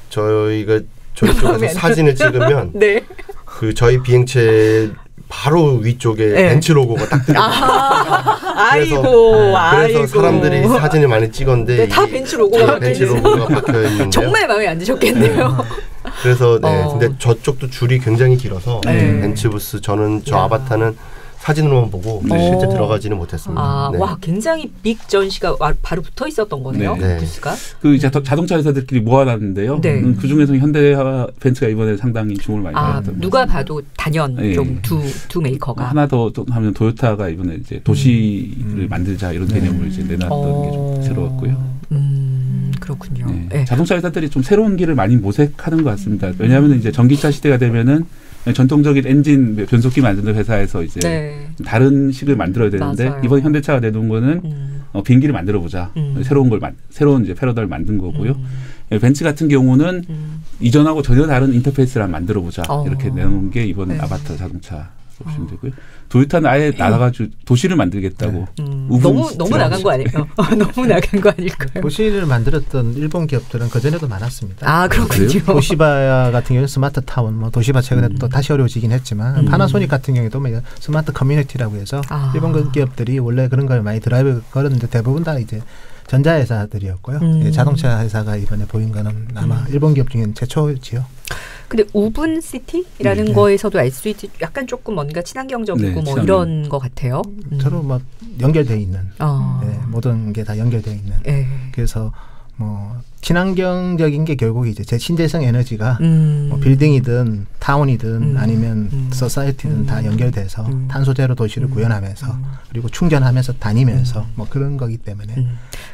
저희 쪽에서 사진을 찍으면 네. 그 저희 비행체 바로 위쪽에 네. 벤츠 로고가 딱 들어있어요. 그래서 사람들이 사진을 많이 찍었는데 네, 다 벤츠 로고가 박혀 있는데요. 정말 마음에 안 드셨겠네요. 네. 그래서 근데 저쪽도 줄이 굉장히 길어서 벤츠 부스 저는 저 아바타는 사진으로만 보고 실제 들어가지는 못했습니다. 아, 와, 굉장히 빅 전시가 바로 붙어 있었던 거네요. 네. 부스가. 그 자동차 회사들끼리 모아놨는데요. 네. 그 중에서 현대와 벤츠가 이번에 상당히 주목을 많이 받았던. 누가 봐도 단연 좀 두 메이커가. 하나 더 하면 도요타가 이번에 이제 도시를 만들자 이런 개념을 이제 내놨던 게 좀 새로웠고요. 그렇군요. 네. 네. 자동차 회사들이 좀 새로운 길을 많이 모색하는 것 같습니다. 왜냐하면 이제 전기차 시대가 되면은 전통적인 엔진 변속기 만드는 회사에서 이제 다른 식을 만들어야 되는데 맞아요. 이번 현대차가 내놓은 거는 비행기를 만들어 보자. 새로운 이제 패러다를 만든 거고요. 벤츠 같은 경우는 이전하고 전혀 다른 인터페이스를 만들어 보자. 이렇게 내놓은 게 이번 아바타 자동차 보시면 되고요. 도요타는 아예 나가가지고 도시를 만들겠다고. 너무 나간 거 아니에요? 너무 나간 거 아닐까요? 도시를 만들었던 일본 기업들은 그 전에도 많았습니다. 아, 그렇군요. 도시바 같은 경우는 스마트 타운, 뭐 도시바 최근에 또 다시 어려워지긴 했지만 파나소닉 같은 경우에도 뭐 스마트 커뮤니티라고 해서 일본 기업들이 원래 그런 걸 많이 드라이브 걸었는데 대부분 다 이제 전자회사들이었고요. 자동차 회사가 이번에 보인 거는 아마 일본 기업 중에는 최초지요. 근데 우분시티라는 거에서도 알 수 있지 약간 조금 뭔가 친환경적이고 뭐 이런 것 같아요. 서로 뭐 연결돼 있는 모든 게 다 연결돼 있는. 그래서 뭐 친환경적인 게 결국 이제 신재생 에너지가 뭐 빌딩이든 타운이든 아니면 소사이티든 다 연결돼서 탄소 제로 도시를 구현하면서 그리고 충전하면서 다니면서 뭐 그런 거기 때문에.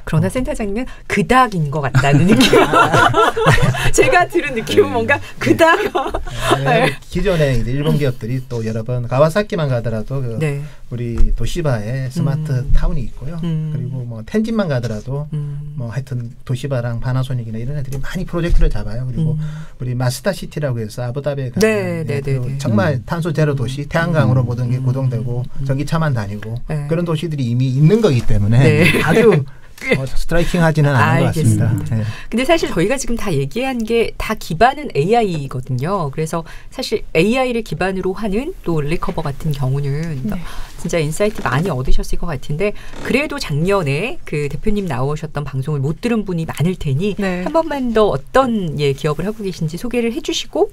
그러나 센터장님은 그닥인 것 같다는 느낌. 제가 들은 느낌은 뭔가 그닥. 기존에 이제 일본 기업들이 또 여러 번 가와사키만 가더라도 우리 도시바에 스마트 타운이 있고요. 그리고 뭐 텐진만 가더라도 뭐 하여튼 도시바랑 파나소닉이나 이런 애들이 많이 프로젝트를 잡아요. 그리고 우리 마스다 시티라고 해서 아부다비에 가면 정말 탄소 제로 도시, 태양광으로 모든 게 구동되고 전기차만 다니고 그런 도시들이 이미 있는 거기 때문에 아주 스트라이킹하지는 않은 것 같습니다. 근데 사실 저희가 지금 다 얘기한 게 다 기반은 AI거든요. 그래서 사실 AI를 기반으로 하는 또 리커버 같은 경우는 진짜 인사이트 많이 얻으셨을 것 같은데 그래도 작년에 그 대표님 나오셨던 방송을 못 들은 분이 많을 테니 한 번만 더 어떤 기업을 하고 계신지 소개를 해주시고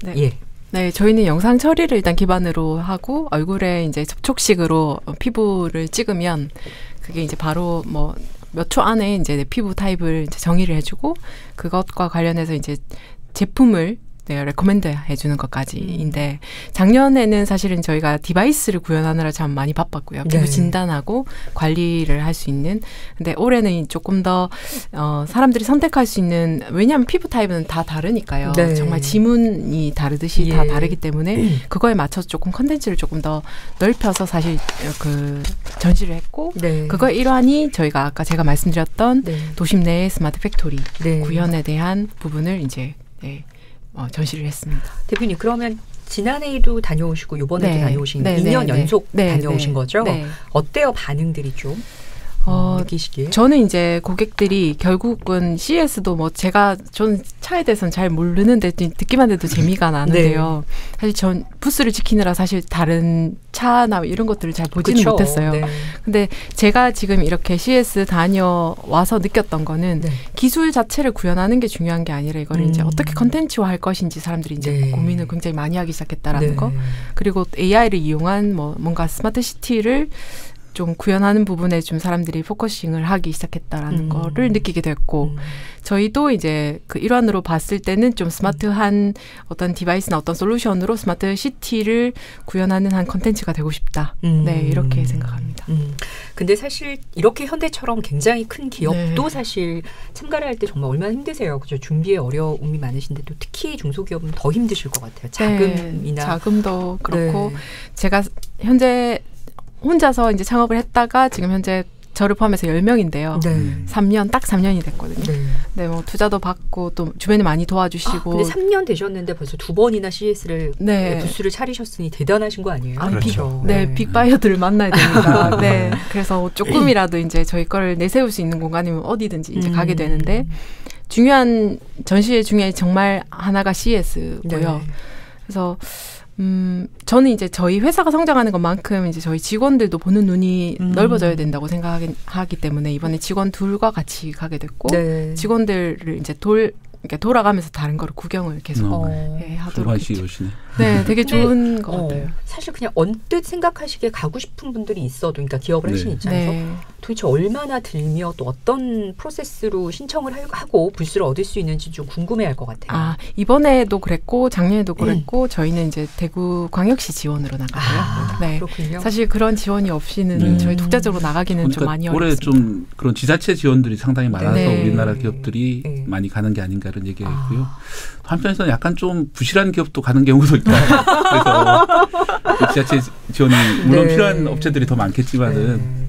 네, 저희는 영상 처리를 일단 기반으로 하고 얼굴에 이제 접촉식으로 피부를 찍으면 그게 이제 바로 뭐 몇 초 안에 이제 내 피부 타입을 이제 정의를 해주고 그것과 관련해서 이제 제품을 내가 레코멘드 해주는 것까지인데 작년에는 사실은 저희가 디바이스를 구현하느라 참 많이 바빴고요. 피부 진단하고 관리를 할 수 있는. 근데 올해는 조금 더 사람들이 선택할 수 있는 왜냐하면 피부 타입은 다 다르니까요. 정말 지문이 다르듯이 다 다르기 때문에 그거에 맞춰서 조금 컨텐츠를 조금 더 넓혀서 사실 그 전시를 했고 그거의 일환이 저희가 아까 제가 말씀드렸던 도심 내의 스마트 팩토리 구현에 대한 부분을 이제 전시를 했습니다. 대표님 그러면 지난해에도 다녀오시고 이번에도 다녀오신 2년 연속 다녀오신 거죠? 어때요 반응들이 좀? 느끼시기에? 저는 이제 고객들이 결국은 CES도 뭐 저는 차에 대해서는 잘 모르는데 듣기만 해도 재미가 나는데요. 사실 전 부스를 지키느라 사실 다른 차나 이런 것들을 잘 보지는 못했어요. 근데 제가 지금 이렇게 CES 다녀와서 느꼈던 거는 기술 자체를 구현하는 게 중요한 게 아니라 이거를 이제 어떻게 컨텐츠화 할 것인지 사람들이 이제 고민을 굉장히 많이 하기 시작했다라는 거. 그리고 AI를 이용한 뭐 뭔가 스마트 시티를 좀 구현하는 부분에 좀 사람들이 포커싱을 하기 시작했다라는 거를 느끼게 됐고 저희도 이제 그 일환으로 봤을 때는 좀 스마트한 어떤 디바이스나 어떤 솔루션으로 스마트 시티를 구현하는 한 컨텐츠가 되고 싶다. 이렇게 생각합니다. 근데 사실 이렇게 현대처럼 굉장히 큰 기업도 사실 참가를 할 때 정말 얼마나 힘드세요. 그죠? 준비에 어려움이 많으신데 또 특히 중소기업은 더 힘드실 것 같아요. 자금도 그렇고 제가 현재 혼자서 이제 창업을 했다가 지금 현재 저를 포함해서 10명인데요. 3년, 딱 3년이 됐거든요. 뭐 투자도 받고 또 주변에 많이 도와주시고. 근데 3년 되셨는데 벌써 2번이나 CES를 부스를 차리셨으니 대단하신 거 아니에요? 그렇죠. 빅바이어들을 만나야 됩니다. 그래서 조금이라도 이제 저희 거를 내세울 수 있는 공간이면 어디든지 이제 가게 되는데 중요한 전시회 중에 정말 하나가 CES고요. 그래서 저는 이제 저희 회사가 성장하는 것만큼 이제 저희 직원들도 보는 눈이 넓어져야 된다고 생각하기 때문에 이번에 직원 둘과 같이 가게 됐고 직원들을 이제 이렇게 돌아가면서 다른 거를 구경을 계속 하도록 했죠. 네, 되게 좋은 것 같아요. 사실 그냥 언뜻 생각하시기에 가고 싶은 분들이 있어도, 그러니까 기업을 하신 입장에서 도대체 얼마나 들며 또 어떤 프로세스로 신청을 하고 부스를 얻을 수 있는지 좀 궁금해할 것 같아요. 이번에도 그랬고 작년에도 그랬고 저희는 이제 대구 광역시 지원으로 나가고요. 네, 그렇군요. 사실 그런 지원이 없이는 저희 독자적으로 나가기는 그러니까 좀 많이 올해 어렵습니다. 좀 그런 지자체 지원들이 상당히 많아서 우리나라 기업들이 많이 가는 게 아닌가 이런 얘기가 있고요. 한편에서는 약간 좀 부실한 기업도 가는 경우도 있다. 그래서 지자체 지원이 물론 필요한 업체들이 더 많겠지만은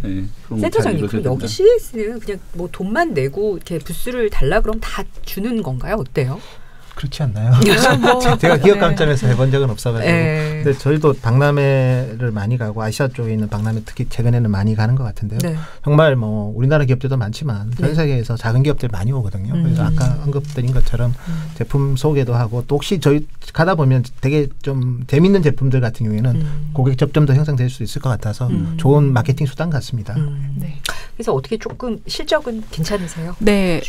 센터장님, 그럼 여기 CS는 그냥 뭐 돈만 내고 이렇게 부스를 달라 그러면 다 주는 건가요? 어때요? 그렇지 않나요? 제가 기업 관점에서 해본 적은 없어가지고. 근데 저희도 박람회를 많이 가고 아시아 쪽에 있는 박람회 특히 최근에는 많이 가는 것 같은데요. 정말 뭐 우리나라 기업들도 많지만 전 세계에서 작은 기업들 많이 오거든요. 그래서 아까 언급드린 것처럼 제품 소개도 하고 또 혹시 저희 가다 보면 되게 좀 재밌는 제품들 같은 경우에는 고객 접점도 형성될 수 있을 것 같아서 좋은 마케팅 수단 같습니다. 그래서 어떻게 조금 실적은 괜찮으세요? 네.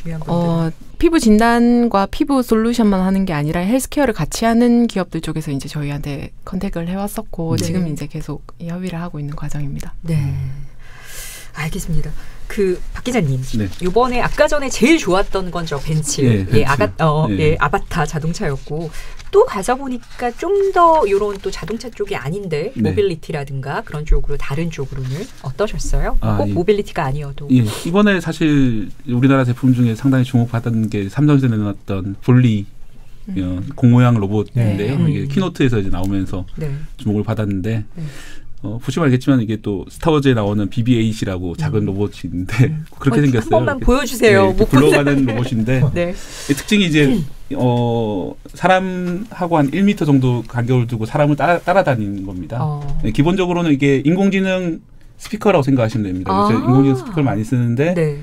피부 진단과 피부 솔루션만 하는 게 아니라 헬스케어를 같이 하는 기업들 쪽에서 이제 저희한테 컨택을 해왔었고 지금 이제 계속 협의를 하고 있는 과정입니다. 네. 알겠습니다. 박 기자님, 이번에 아까 전에 제일 좋았던 건 저 벤츠, 아바타 자동차였고 또 가서 보니까 좀 더 이런 또 자동차 쪽이 아닌데 모빌리티라든가 그런 쪽으로 다른 쪽으로는 어떠셨어요? 꼭 모빌리티가 아니어도. 이번에 사실 우리나라 제품 중에 상당히 주목받았던 게 삼성에서 내놨던 볼리 공모양 로봇인데요. 이게 키노트에서 이제 나오면서 주목을 받았는데. 보시면 알겠지만 이게 또 스타워즈에 나오는 BB-8이라고 작은 로봇인데 그렇게 생겼어요. 한 번만 보여주세요. 굴러가는 로봇인데 특징이 이제 사람하고 한 1m 정도 간격을 두고 사람을 따라다니는 겁니다. 기본적으로는 이게 인공지능 스피커라고 생각하시면 됩니다. 그래서 인공지능 스피커를 많이 쓰는데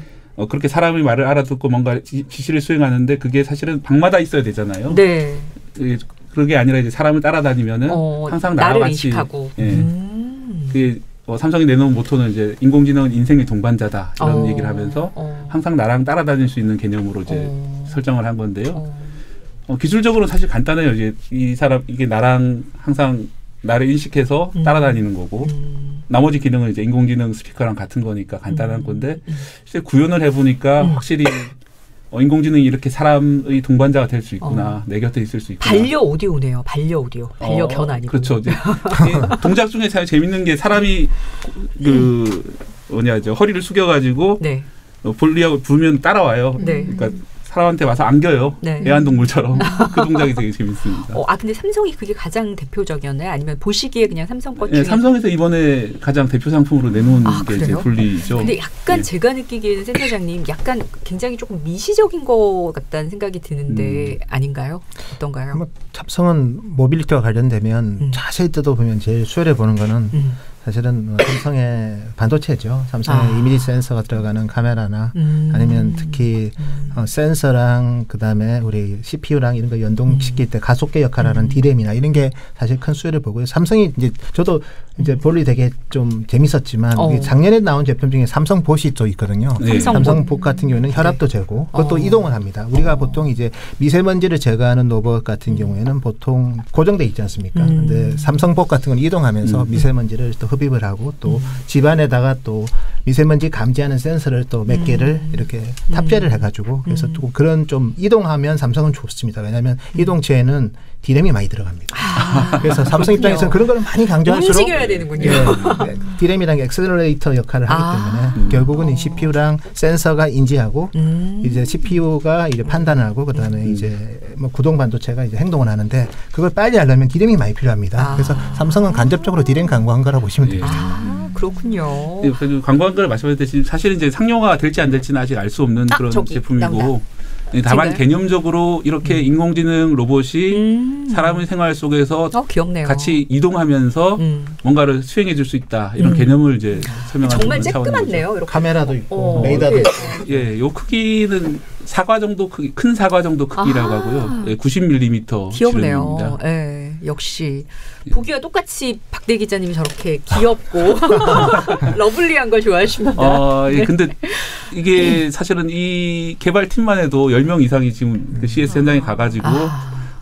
그렇게 사람의 말을 알아듣고 뭔가 지시를 수행하는데 그게 사실은 방마다 있어야 되잖아요. 그게 아니라 이제 사람을 따라다니면은 항상 나와 같이 인식하고. 그게 삼성이 내놓은 모토는 이제 인공지능은 인생의 동반자다 이런 얘기를 하면서 항상 나랑 따라다닐 수 있는 개념으로 이제 설정을 한 건데요. 기술적으로는 사실 간단해요. 이제 이게 나랑 항상 나를 인식해서 따라다니는 거고 나머지 기능은 이제 인공지능 스피커랑 같은 거니까 간단한 건데 실제 구현을 해보니까 확실히 인공지능이 이렇게 사람의 동반자가 될 수 있구나. 내 곁에 있을 수 있구나. 반려 오디오네요. 반려 오디오. 반려견 아니고. 그렇죠. 동작 중에 참 재밌는 게 사람이 허리를 숙여가지고 볼리하고 부르면 따라와요. 그러니까 사람한테 와서 안겨요. 애완동물처럼. 그 동작이 되게 재밌습니다. 근데 삼성이 그게 가장 대표적이었나요? 아니면 보시기에 그냥 삼성 것 중에? 삼성에서 이번에 가장 대표 상품으로 내놓은 게 이제 볼리죠. 근데 약간 제가 느끼기에는 센터장님 약간 굉장히 조금 미시적인 것 같다는 생각이 드는데 아닌가요? 어떤가요? 삼성은 모빌리티와 관련되면 자세히 뜯어보면 제일 수혈해 보는 거는 사실은 삼성의 반도체죠. 삼성의 이미지 센서가 들어가는 카메라나 아니면 특히 센서랑 그다음에 우리 CPU랑 이런 거 연동시킬 때 가속계 역할을 하는 D램이나 이런 게 사실 큰 수혜를 보고요. 삼성이 이제 저도 이제 볼리 되게 좀 재밌었지만 작년에 나온 제품 중에 삼성 봇이 또 있거든요. 삼성 봇 같은 경우에는 혈압도 재고 그것도 이동을 합니다. 우리가 보통 이제 미세먼지를 제거하는 로봇 같은 경우에는 보통 고정돼 있지 않습니까? 근데 삼성 봇 같은 건 이동하면서 미세먼지를 또 흡입을 하고 또 집안에다가 또 미세먼지 감지하는 센서를 또 몇 개를 이렇게 탑재를 해가지고 그래서 또 그런 좀 이동하면 삼성은 좋습니다. 왜냐하면 이동체에는 D램이 많이 들어갑니다. 그래서 삼성 입장에서는 그런 걸 많이 강조할수록 움직여야 되는군요. D램이랑 엑셀러레이터 역할을 하기 때문에 결국은 이 CPU랑 센서가 인지하고 이제 CPU가 이제 판단을 하고 그다음에 이제 뭐 구동 반도체가 이제 행동을 하는데 그걸 빨리 하려면 D램이 많이 필요합니다. 그래서 삼성은 간접적으로 D램 광고한 거라고 보시면 됩니다. 그렇군요. 광고한 걸 말씀하셨듯이 사실 이제 상용화가 될지 안 될지는 아직 알 수 없는 그런 제품이고 다만 개념적으로 이렇게 인공지능 로봇이 사람의 생활 속에서 같이 이동하면서 뭔가를 수행해 줄 수 있다. 이런 개념을 이제 설명하는 정말 쬐끄맣네요. 카메라도 있고 레이더도 있고. 요 크기는 사과 정도 크기, 큰 사과 정도 크기라고 하고요. 90mm 귀엽네요. 역시 보기와 똑같이 박대 기자님이 저렇게 귀엽고 러블리한 걸 좋아하십니다. 예, 근데 이게 사실은 이 개발팀만 해도 10명 이상이 지금 CS 현장에 가가지고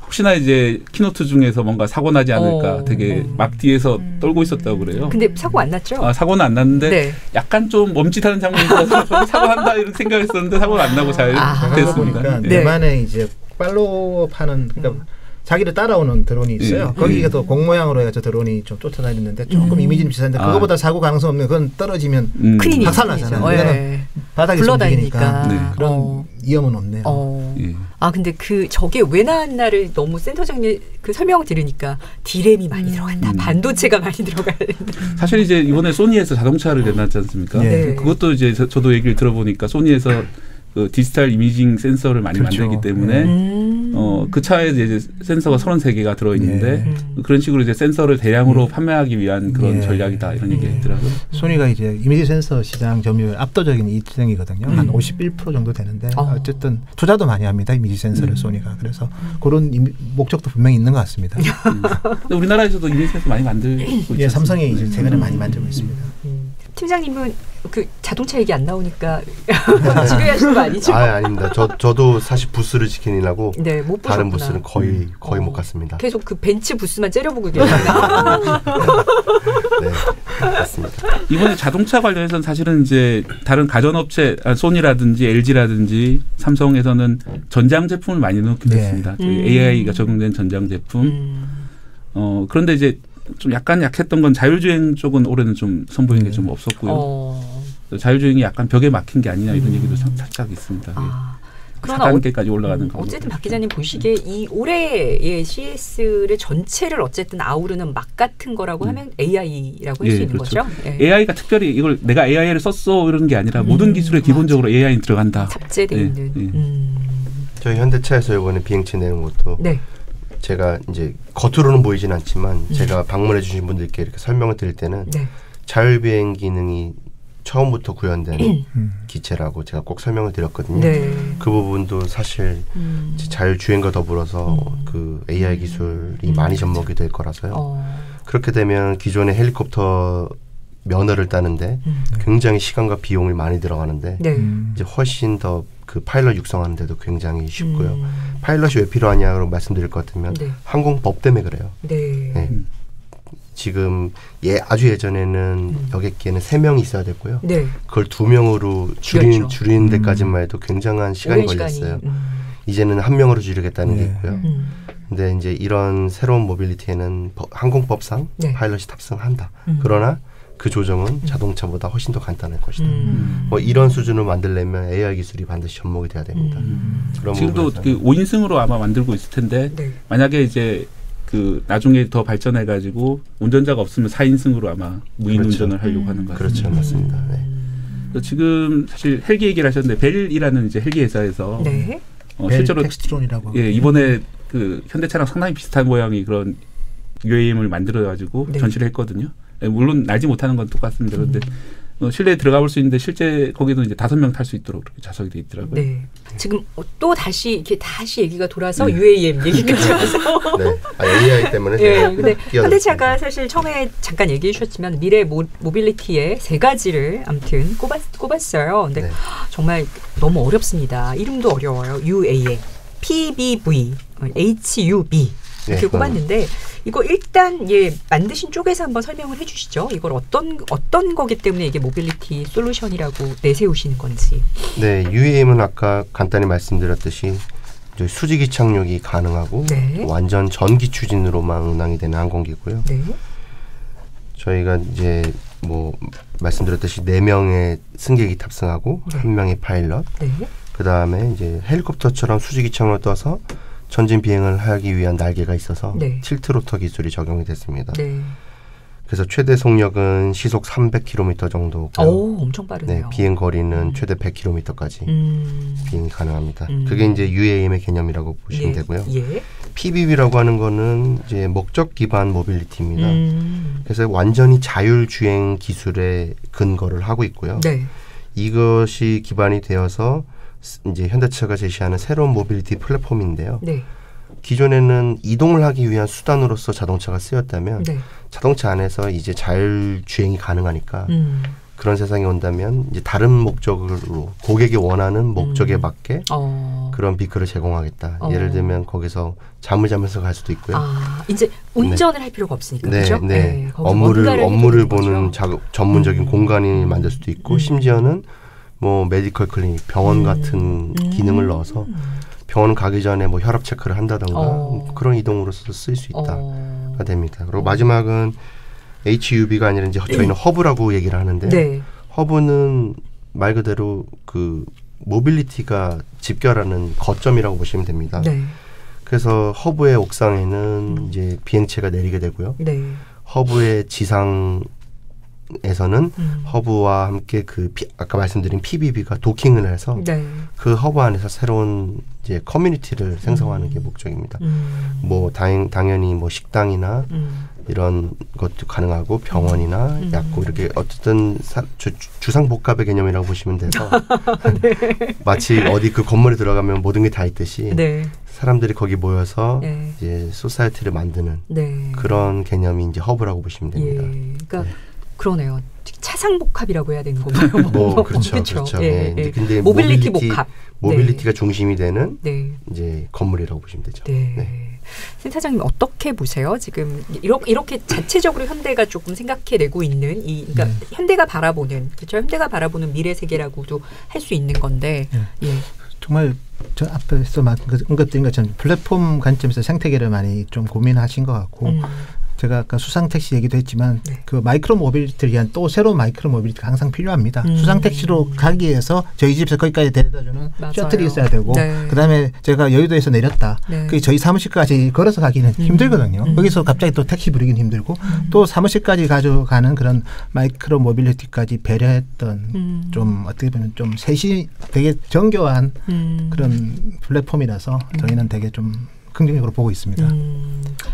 혹시나 이제 키노트 중에서 뭔가 사고 나지 않을까 되게 막 뒤에서 떨고 있었다고 그래요. 근데 사고 안 났죠? 사고는 안 났는데 약간 좀 멈칫하는 장면이라서 사고 한다 이런 생각했었는데 사고는 안 나고 잘 됐습니다. 그러니까 대만에 이제 팔로우하는 그러니까 자기를 따라오는 드론이 있어요. 거기가 또 공 모양으로 해가지고 드론이 좀 쫓아다니는데 조금 이미지는 비슷한데 그거보다 사고 가능성 없는 그건 떨어지면 박살나잖아요. 이거는 바닥에서 움직이니까 그런 위험은 없네요. 근데 저게 왜 나왔나를 너무 센터장님 그 설명을 들으니까 디램이 많이 들어간다. 반도체가 많이 들어가야 된다. 사실 이제 이번에 소니에서 자동차를 내놨지 않습니까? 그것도 이제 저도 얘기를 들어보니까 소니에서 그 디지털 이미징 센서를 많이 만들기 때문에 그 차에 이제 센서가 33개가 들어있는데 그런 식으로 이제 센서를 대량으로 판매하기 위한 그런 전략이다 이런 얘기 했더라고요. 소니가 이제 이미지 센서 시장 점유율 압도적인 1등이거든요. 한 51% 정도 되는데 어쨌든 투자도 많이 합니다. 이미지 센서를 소니가. 그래서 그런 목적도 분명히 있는 것 같습니다. 근데 우리나라에서도 이미지 센서 많이 만들고 있죠. 삼성이 이제 최근에 많이 만들고 있습니다. 팀장님은 그 자동차 얘기 안 나오니까 지루해하시는 거 아니죠? 아닙니다. 저도 사실 부스를 지키느라고 못 다른 부스는 거의 못 갔습니다. 계속 그 벤츠 부스만 째려보고 계시나? 네, 맞습니다. 이번에 자동차 관련해서는 사실은 이제 다른 가전업체 소니라든지 LG라든지 삼성에서는 전장 제품을 많이 넣게 됐습니다. AI가 적용된 전장 제품. 그런데 이제 좀 약간 약했던 건 자율주행 쪽은 올해는 좀 선보이는 게 좀 없었고요. 자율주행이 약간 벽에 막힌 게 아니냐 이런 얘기도 살짝 있습니다. 그러나 4단계까지 올라가는 거. 어쨌든 박 기자님 보시기에 이 올해의 CS를 전체를 어쨌든 아우르는 막 같은 거라고 하면 AI라고 할 수 있는 거죠. AI가 특별히 이걸 내가 AI를 썼어 이런 게 아니라 모든 기술에 기본적으로 AI는 들어간다. 탑재되어 있는. 저희 현대차에서 이번에 비행체 내는 것도 제가 이제 겉으로는 보이진 않지만 제가 방문해 주신 분들께 이렇게 설명을 드릴 때는 자율비행 기능이 처음부터 구현된 기체라고 제가 꼭 설명을 드렸거든요. 그 부분도 사실 자율주행과 더불어서 그 AI 기술이 많이 접목이 될 거라서요. 그렇게 되면 기존의 헬리콥터 면허를 따는데 굉장히 시간과 비용이 많이 들어가는데 이제 훨씬 더 그 파일럿 육성하는 데도 굉장히 쉽고요. 파일럿이 왜 필요하냐고 말씀드릴 것 같으면 항공법 때문에 그래요. 지금 아주 예전에는 여객기에는 3명이 있어야 됐고요. 그걸 2명으로 줄이는 데까지만 해도 굉장한 시간이 걸렸어요. 이제는 1명으로 줄이겠다는 게 있고요. 근데 이제 이런 새로운 모빌리티에는 항공법상 파일럿이 탑승한다. 그러나 그 조정은 자동차보다 훨씬 더 간단할 것이다. 뭐 이런 수준을 만들려면 AI 기술이 반드시 접목이 돼야 됩니다. 지금도 그 5인승으로 아마 만들고 있을 텐데 만약에 이제 그 나중에 더 발전해가지고 운전자가 없으면 4인승으로 아마 무인 운전을 하려고 하는 것 같습니다. 그렇죠, 맞습니다. 지금 사실 헬기 얘기를 하셨는데 벨이라는 이제 헬기 회사에서 실제로 텍스트론이라고 이번에 그 현대차랑 상당히 비슷한 모양의 그런 UAM을 만들어가지고 전시를 했거든요. 물론 날지 못하는 건 똑같습니다. 그런데 실내에 들어가 볼 수 있는데 실제 거기도 이제 5명 탈 수 있도록 그렇게 좌석이 돼 있더라고요. 지금 또 다시 얘기가 돌아서 UAM 얘기까지 와서. AI 때문에. 근데 현대차가 사실 처음에 잠깐 얘기해 주셨지만 미래 모빌리티의 3가지를 아무튼 꼽았어요. 근데 정말 너무 어렵습니다. 이름도 어려워요. UAM, PBV, HUB 이렇게 꼽았는데. 이거 일단 만드신 쪽에서 한번 설명을 해주시죠. 이걸 어떤 거기 때문에 이게 모빌리티 솔루션이라고 내세우시는 건지. UAM은 아까 간단히 말씀드렸듯이 수직이 착륙이 가능하고 완전 전기 추진으로만 운항이 되는 항공기고요. 저희가 이제 뭐 말씀드렸듯이 4명의 승객이 탑승하고 1명의 파일럿. 그 다음에 이제 헬리콥터처럼 수직이 착륙을 떠서 전진 비행을 하기 위한 날개가 있어서 틸트 로터 기술이 적용이 됐습니다. 그래서 최대 속력은 시속 300km 정도고 엄청 빠르네요. 비행 거리는 최대 100km까지 비행이 가능합니다. 그게 이제 UAM의 개념이라고 보시면 되고요. PBV라고 하는 거는 이제 목적 기반 모빌리티입니다. 그래서 완전히 자율주행 기술에 근거를 하고 있고요. 이것이 기반이 되어서 이제 현대차가 제시하는 새로운 모빌리티 플랫폼인데요. 기존에는 이동을 하기 위한 수단으로서 자동차가 쓰였다면 네. 자동차 안에서 이제 자율주행이 가능하니까 그런 세상이 온다면 이제 다른 목적으로 고객이 원하는 목적에 맞게 그런 비클을 제공하겠다. 예를 들면 거기서 잠을 자면서 갈 수도 있고요. 이제 운전을 할 필요가 없으니까 그렇죠? 네. 업무를 보는 전문적인 공간이 만들 수도 있고 심지어는 뭐 메디컬 클리닉, 병원 같은 기능을 넣어서 병원 가기 전에 뭐 혈압 체크를 한다던가 그런 이동으로서 쓸 수 있다가 됩니다. 그리고 마지막은 HUB가 아니라 이제 저희는 허브라고 얘기를 하는데 네. 허브는 말 그대로 그 모빌리티가 집결하는 거점이라고 보시면 됩니다. 네. 그래서 허브의 옥상에는 이제 비행체가 내리게 되고요. 네. 허브의 지상에서는 허브와 함께 그 아까 말씀드린 PBB가 도킹을 해서 네. 그 허브 안에서 새로운 이제 커뮤니티를 생성하는 게 목적입니다. 뭐 당연히 뭐 식당이나 이런 것도 가능하고 병원이나 약국 이렇게 어쨌든 주상복합의 개념이라고 보시면 돼서 네. 마치 어디 그 건물에 들어가면 모든 게 다 있듯이 네. 사람들이 거기 모여서 네. 이제 소사이티를 만드는 네. 그런 개념이 이제 허브라고 보시면 됩니다. 예. 그러니까 그러네요. 차상복합이라고 해야 되는 건가요? 뭐 그렇죠. 그렇죠. 예. 예. 근데 모빌리티 복합. 모빌리티가 네. 중심이 되는 네. 이제 건물이라고 보시면 되죠. 네. 네. 센터장님 어떻게 보세요? 지금 이렇게 자체적으로 현대가 조금 생각해내고 있는 그러니까 현대가 바라보는 그렇죠? 현대가 바라보는 미래 세계라고도 할 수 있는 건데 예. 정말 저 앞에서 언급드린 것처럼 플랫폼 관점에서 생태계를 많이 좀 고민하신 것 같고 제가 아까 수상택시 얘기도 했지만 네. 그 마이크로 모빌리티를 위한 또 새로운 마이크로 모빌리티가 항상 필요합니다. 수상택시로 가기 위해서 저희 집에서 거기까지 데려다주는 셔틀이 있어야 되고 네. 그다음에 제가 여의도에서 내렸다. 네. 그게 저희 사무실까지 걸어서 가기는 힘들거든요. 거기서 갑자기 또 택시 부르기는 힘들고 또 사무실까지 가져가는 그런 마이크로 모빌리티까지 배려했던 좀 어떻게 보면 좀 셋이 되게 정교한 그런 플랫폼이라서 저희는 되게 좀 긍정적으로 보고 있습니다.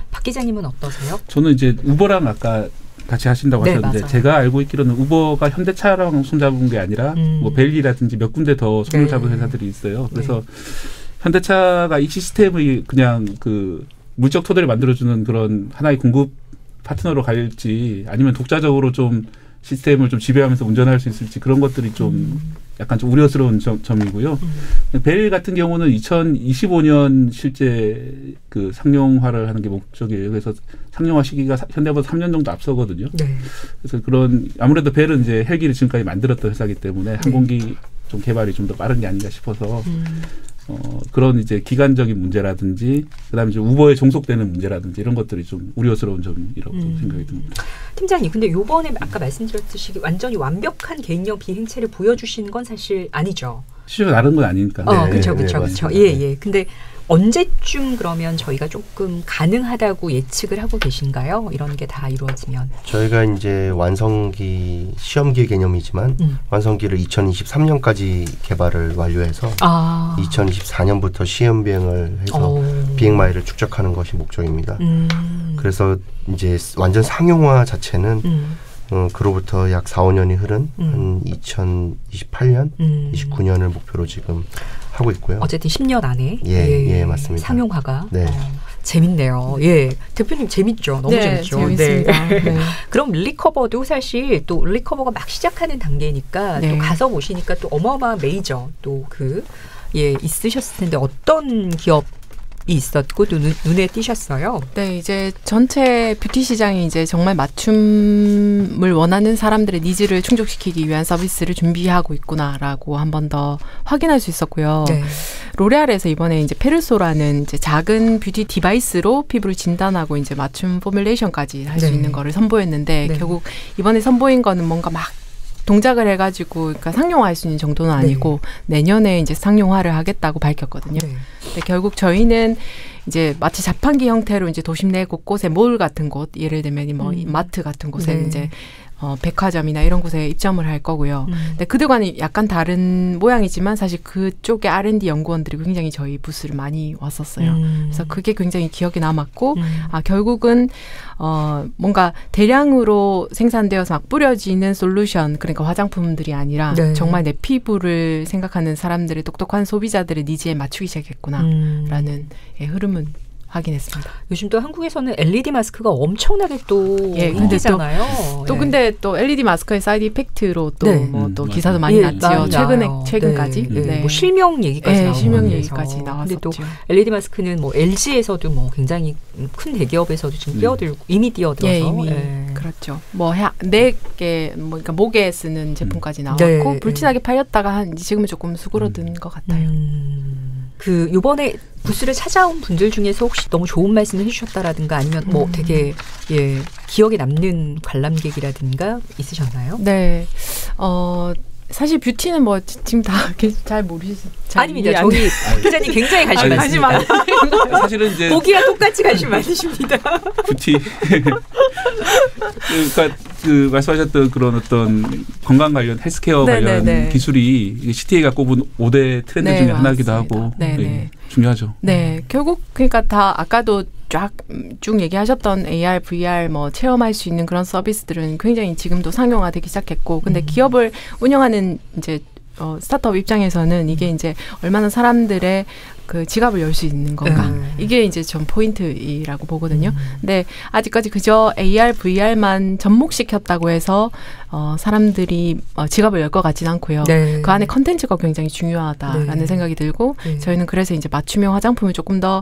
박 기자님은 어떠세요? 저는 이제 우버랑 아까 같이 하신다고 네, 하셨는데 맞아요. 제가 알고 있기로는 우버가 현대차랑 손잡은 게 아니라 뭐 벨리라든지 몇 군데 더 손을 네. 잡은 회사들이 있어요. 그래서 네. 현대차가 이 시스템의 그냥 그 물적 토대를 만들어주는 그런 하나의 공급 파트너로 갈지 아니면 독자적으로 좀 시스템을 좀 지배하면서 운전할 수 있을지 그런 것들이 좀 약간 좀 우려스러운 점이고요. 벨 같은 경우는 2025년 실제 그 상용화를 하는 게 목적이에요. 그래서 상용화 시기가 현대보다 3년 정도 앞서거든요. 네. 그래서 그런 아무래도 벨은 이제 헬기를 지금까지 만들었던 회사이기 때문에 항공기 좀 개발이 좀 더 빠른 게 아닌가 싶어서 그런 이제 기간적인 문제라든지 그다음에 이제 우버에 종속되는 문제라든지 이런 것들이 좀 우려스러운 점이라고 생각이 듭니다. 팀장님, 근데 요번에 아까 말씀드렸듯이 완전히 완벽한 개인용 비행체를 보여주시는 건 사실 아니죠. 실제로 다른 건 아니니까. 그렇죠. 예. 근데 언제쯤 그러면 저희가 조금 가능하다고 예측을 하고 계신가요? 이런 게 다 이루어지면. 저희가 이제 완성기 시험기 개념이지만 완성기를 2023년까지 개발을 완료해서 2024년부터 시험 비행을 해서 비행 마일을 축적하는 것이 목적입니다. 그래서 이제 완전 상용화 자체는 그로부터 약 4, 5년이 흐른 한 2028년, 29년을 목표로 지금 하고 있고요. 어쨌든 10년 안에 예, 맞습니다. 상용화가 네. 재밌네요. 예, 대표님 재밌죠. 너무 재밌죠. 재밌습니다. 네. 네. 그럼 릴리커버도 사실 또 릴리커버가 막 시작하는 단계니까 또 가서 보시니까 또 어마어마한 메이저 또 있으셨을 텐데 어떤 기업 있었고 또 눈에 띄셨어요. 네, 이제 전체 뷰티 시장이 이제 정말 맞춤을 원하는 사람들의 니즈를 충족시키기 위한 서비스를 준비하고 있구나라고 한 번 더 확인할 수 있었고요. 네. 로레알에서 이번에 이제 페르소라는 이제 작은 뷰티 디바이스로 피부를 진단하고 이제 맞춤 포뮬레이션까지 할 수 있는 거를 선보였는데 결국 이번에 선보인 거는 뭔가 막 동작을 해가지고 그러니까 상용화할 수 있는 정도는 아니고 내년에 이제 상용화를 하겠다고 밝혔거든요. 근데 결국 저희는 이제 마치 자판기 형태로 이제 도심 내 곳곳에 몰 같은 곳, 예를 들면 뭐 마트 같은 곳에 이제 백화점이나 이런 곳에 입점을 할 거고요. 근데 그들과는 약간 다른 모양이지만 사실 그쪽에 R&D 연구원들이 굉장히 저희 부스를 많이 왔었어요. 그래서 그게 굉장히 기억에 남았고 결국은 뭔가 대량으로 생산되어서 막 뿌려지는 솔루션, 그러니까 화장품들이 아니라 정말 내 피부를 생각하는 사람들의 똑똑한 소비자들의 니즈에 맞추기 시작했구나라는 흐름은 확인했습니다. 요즘 또 한국에서는 LED 마스크가 엄청나게 또 인기잖아요. 또 근데 또 LED 마스크의 사이드 이펙트로 또 뭐 또 기사도 많이 났지요. 최근까지. 뭐 실명 얘기까지 나오고 실명 얘기까지 나왔었죠. 근데 또 LED 마스크는 뭐 LG에서도 뭐 굉장히 큰 대기업에서도 지금 뛰어들고 이미 뛰어들어서 그렇죠. 뭐 넥에 뭐 그러니까 목에 쓰는 제품까지 나왔고 불티나게 팔렸다가 지금은 조금 수그러든 것 같아요. 그 요번에 부스를 찾아온 분들 중에서 혹시 너무 좋은 말씀을 해주셨다라든가 아니면 뭐 되게 기억에 남는 관람객이라든가 있으셨나요? 네, 사실 뷰티는 뭐 지금 다 잘 모르시죠? 아닙니다. 저기 기자님 굉장히 관심 많으십니다. 사실은 이제 보기와 똑같이 관심 많으십니다. 뷰티. 그러니까 그 말씀하셨던 그런 어떤 건강 관련 헬스케어 관련 기술이 CTA가 꼽은 5대 트렌드 중에 하나이기도 하고 중요하죠. 네, 결국 그러니까 다 아까도 쭉 얘기하셨던 AR, VR 뭐 체험할 수 있는 그런 서비스들은 굉장히 지금도 상용화되기 시작했고, 근데 기업을 운영하는 이제 스타트업 입장에서는 이게 이제 얼마나 사람들의 그 지갑을 열 수 있는 건가. 이게 이제 전 포인트이라고 보거든요. 근데 아직까지 그저 AR, VR만 접목시켰다고 해서 사람들이 지갑을 열 것 같진 않고요. 그 안에 컨텐츠가 굉장히 중요하다라는 생각이 들고 저희는 그래서 이제 맞춤형 화장품을 조금 더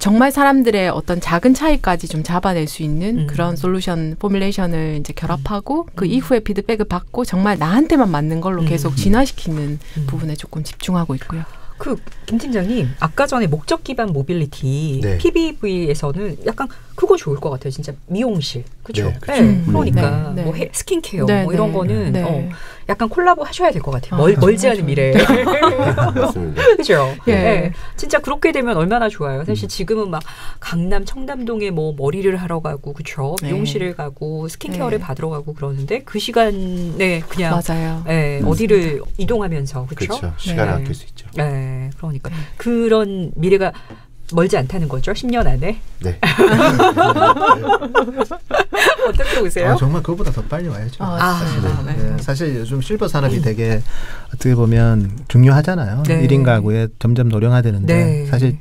정말 사람들의 어떤 작은 차이까지 좀 잡아낼 수 있는 그런 솔루션, 포뮬레이션을 이제 결합하고 그 이후에 피드백을 받고 정말 나한테만 맞는 걸로 계속 진화시키는 부분에 조금 집중하고 있고요. 김 팀장님, 아까 전에 목적 기반 모빌리티 PBV에서는 약간 그거 좋을 것 같아요. 진짜 미용실, 그렇죠? 그러니까 뭐 스킨케어 뭐 이런 거는 약간 콜라보 하셔야 될 것 같아요. 멀지 않은 미래에. 그렇죠? 진짜 그렇게 되면 얼마나 좋아요. 사실 지금은 막 강남 청담동에 뭐 머리를 하러 가고, 그렇죠? 미용실을 가고 스킨케어를 받으러 가고 그러는데 그 시간에 그냥 어디를 이동하면서, 그렇죠? 시간을 아낄 수 있죠. 그러니까 그런 미래가 멀지 않다는 거죠. 10년 안에. 네. 어떻게 보세요? 정말 그거보다 더 빨리 와야죠. 사실 요즘 실버 산업이 되게 어떻게 보면 중요하잖아요. 1인 가구에 점점 노령화되는데 사실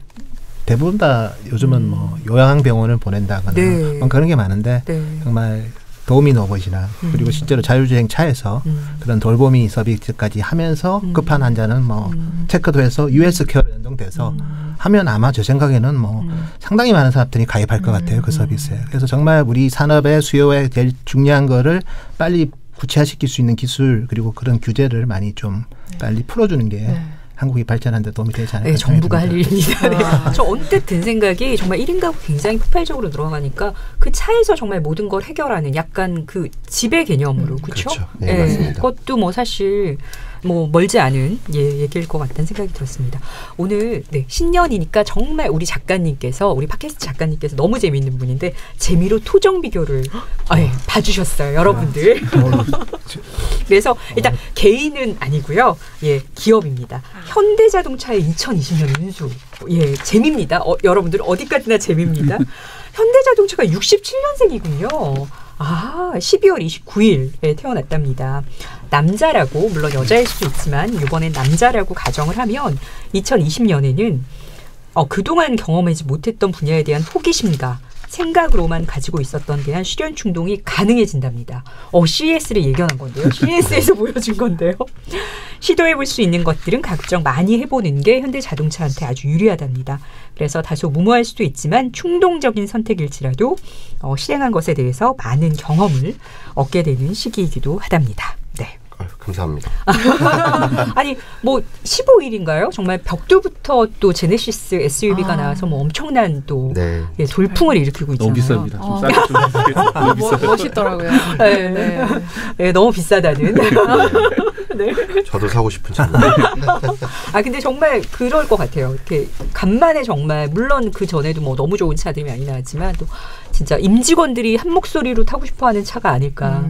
대부분 다 요즘은 뭐 요양병원을 보낸다거나 뭐 그런 게 많은데 정말 도우미 로봇이나 그리고 실제로 자율주행 차에서 그런 돌보미 서비스까지 하면서 급한 환자는 뭐 체크도 해서 US 케어로 연동돼서 하면 아마 제 생각에는 뭐 상당히 많은 사람들이 가입할 것 같아요. 그 서비스에. 그래서 정말 우리 산업의 수요에 제일 중요한 거를 빨리 구체화시킬 수 있는 기술 그리고 그런 규제를 많이 좀 빨리 풀어주는 게 한국이 발전하는 데 도움이 되지 않을까. 정부가 할 일입니다. 저 언뜻 든 생각이 정말 1인 가구 굉장히 폭발적으로 늘어나니까 그 차에서 정말 모든 걸 해결하는 약간 그 지배 개념으로, 그렇죠? 맞습니다. 그것도 뭐 사실 뭐 멀지 않은 얘기일 것 같다는 생각이 들었습니다. 오늘 신년이니까 정말 우리 작가님께서, 우리 팟캐스트 작가님께서 너무 재미있는 분인데 재미로 토정 비교를 봐주셨어요, 여러분들. 그래서 일단 개인은 아니고요, 기업입니다. 현대자동차의 2020년 운수, 재미입니다. 여러분들 어디까지나 재미입니다. 현대자동차가 67년생이군요. 12월 29일에 태어났답니다. 남자라고, 물론 여자일 수도 있지만 이번엔 남자라고 가정을 하면 2020년에는 그동안 경험하지 못했던 분야에 대한 호기심과 생각으로만 가지고 있었던 대한 실현 충동이 가능해진답니다. CES를 예견한 건데요. CES에서 보여준 건데요. 시도해볼 수 있는 것들은 각종 많이 해보는 게 현대자동차한테 아주 유리하답니다. 그래서 다소 무모할 수도 있지만 충동적인 선택일지라도 실행한 것에 대해서 많은 경험을 얻게 되는 시기이기도 하답니다. 네. 감사합니다. 아니 뭐 15일인가요? 정말 벽두부터 또 제네시스 SUV가 나와서 뭐 엄청난 또 돌풍을 일으키고 있잖아요. 너무 비쌉니다. 좀 싸게 좀 너무 비싸요. 멋있더라고요. 너무 비싸다는. 저도 사고 싶은 차. 근데 정말 그럴 것 같아요. 이렇게 간만에 정말, 물론 그 전에도 뭐 너무 좋은 차들이 많이 나왔지만 또 진짜 임직원들이 한 목소리로 타고 싶어하는 차가 아닐까.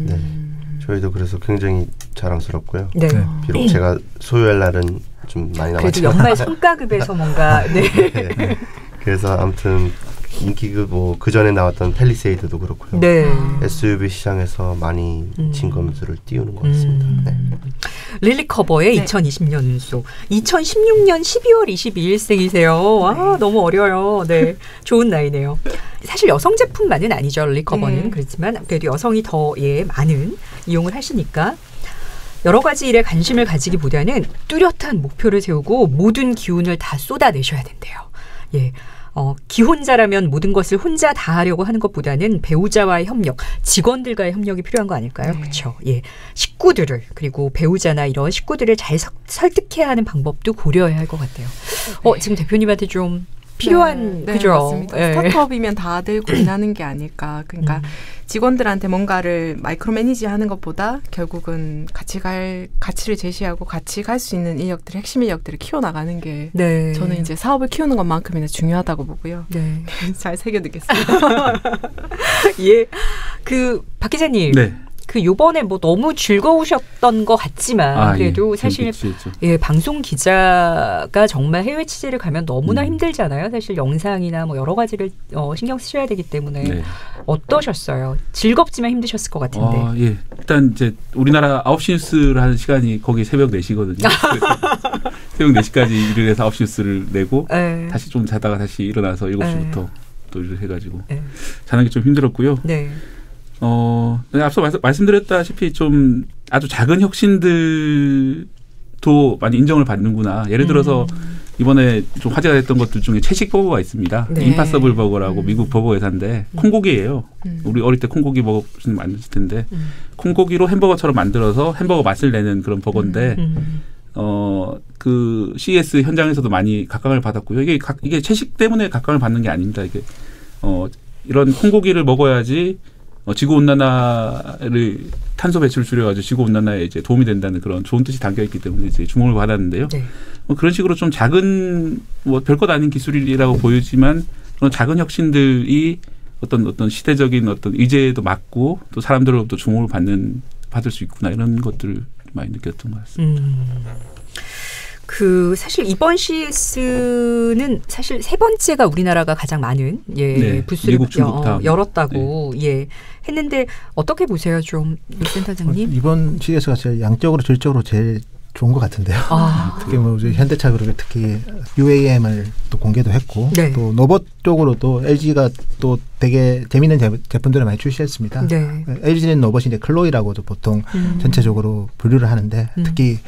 저희도 그래서 굉장히 자랑스럽고요. 비록 제가 소유할 날은 좀 많이 남았지만 그래도 연말 성과급에서 뭔가 그래서 아무튼 인기가 뭐 그 전에 나왔던 팰리세이드도 그렇고요. 네. SUV 시장에서 많이 진검수를 띄우는 것 같습니다. 네. 릴리커버의 네. 2020년수 2016년 12월 22일생이세요. 와 너무 어려요. 네, 좋은 나이네요. 사실 여성 제품만은 아니죠. 릴리커버는 그렇지만 그래도 여성이 더 많은 이용을 하시니까 여러 가지 일에 관심을 가지기보다는 뚜렷한 목표를 세우고 모든 기운을 다 쏟아내셔야 된대요. 예. 기혼자라면 모든 것을 혼자 다 하려고 하는 것보다는 배우자와의 협력, 직원들과의 협력이 필요한 거 아닐까요? 그렇죠. 예, 식구들을 그리고 배우자나 이런 식구들을 잘 설득해야 하는 방법도 고려해야 할 것 같아요. 지금 대표님한테 좀 필요한 네, 그죠? 맞습니다. 네. 스타트업이면 다들 고민하는 게 아닐까. 그러니까 직원들한테 뭔가를 마이크로 매니지하는 것보다 결국은 가치를 제시하고 같이 갈 수 있는 인력들, 핵심 인력들을 키워나가는 게 네. 저는 이제 사업을 키우는 것만큼이나 중요하다고 보고요. 네. 잘 새겨두겠습니다. 예, 박 기자님. 네. 요번에 뭐 너무 즐거우셨던 것 같지만 그래도 사실 방송 기자가 정말 해외 취재를 가면 너무나 힘들잖아요. 사실 영상이나 뭐 여러 가지를 신경 쓰셔야 되기 때문에 네. 어떠셨어요? 즐겁지만 힘드셨을 것 같은데. 예. 일단 이제 우리나라 9시 뉴스를 하는 시간이 거기 새벽 4시거든요. 새벽 4시까지 일을 해서 9시 뉴스를 내고 다시 좀 자다가 다시 일어나서 7시부터 또 일을 해가지고 자는 게 좀 힘들었고요. 네. 앞서 말씀드렸다시피 좀 아주 작은 혁신들도 많이 인정을 받는구나. 예를 들어서 이번에 좀 화제가 됐던 것들 중에 채식 버거가 있습니다. 네. 임파서블 버거라고 미국 버거 회사인데 콩고기예요. 우리 어릴 때 콩고기 먹으시는 많으실 텐데 콩고기로 햄버거처럼 만들어서 햄버거 맛을 내는 그런 버거인데 그 CES 현장에서도 많이 각광을 받았고요. 이게 채식 때문에 각광을 받는 게 아닙니다. 이게 이런 콩고기를 먹어야지 지구온난화를 탄소 배출을 줄여가지고 지구온난화에 이제 도움이 된다는 그런 좋은 뜻이 담겨있기 때문에 이제 주목을 받았는데요. 네. 그런 식으로 좀 작은 별것 아닌 기술이라고 보이지만 그런 작은 혁신들이 어떤 시대적인 어떤 의제에도 맞고 또 사람들로부터 주목을 받을 수 있구나 이런 것들을 많이 느꼈던 것 같습니다. 사실 이번 CES는 사실 세 번째가 우리나라가 가장 많은 네, 부스를 열었다고 했는데 어떻게 보세요, 좀 센터장님? 이번 CES가 제일 양적으로 질적으로 제일 좋은 것 같은데요. 특히 뭐 현대차 그룹이 특히 UAM을 또 공개도 했고 또 로봇 쪽으로도 LG가 또 되게 재미있는 제품들을 많이 출시했습니다. 네. LG는 로봇이 이제 클로이라고도 보통 전체적으로 분류를 하는데 특히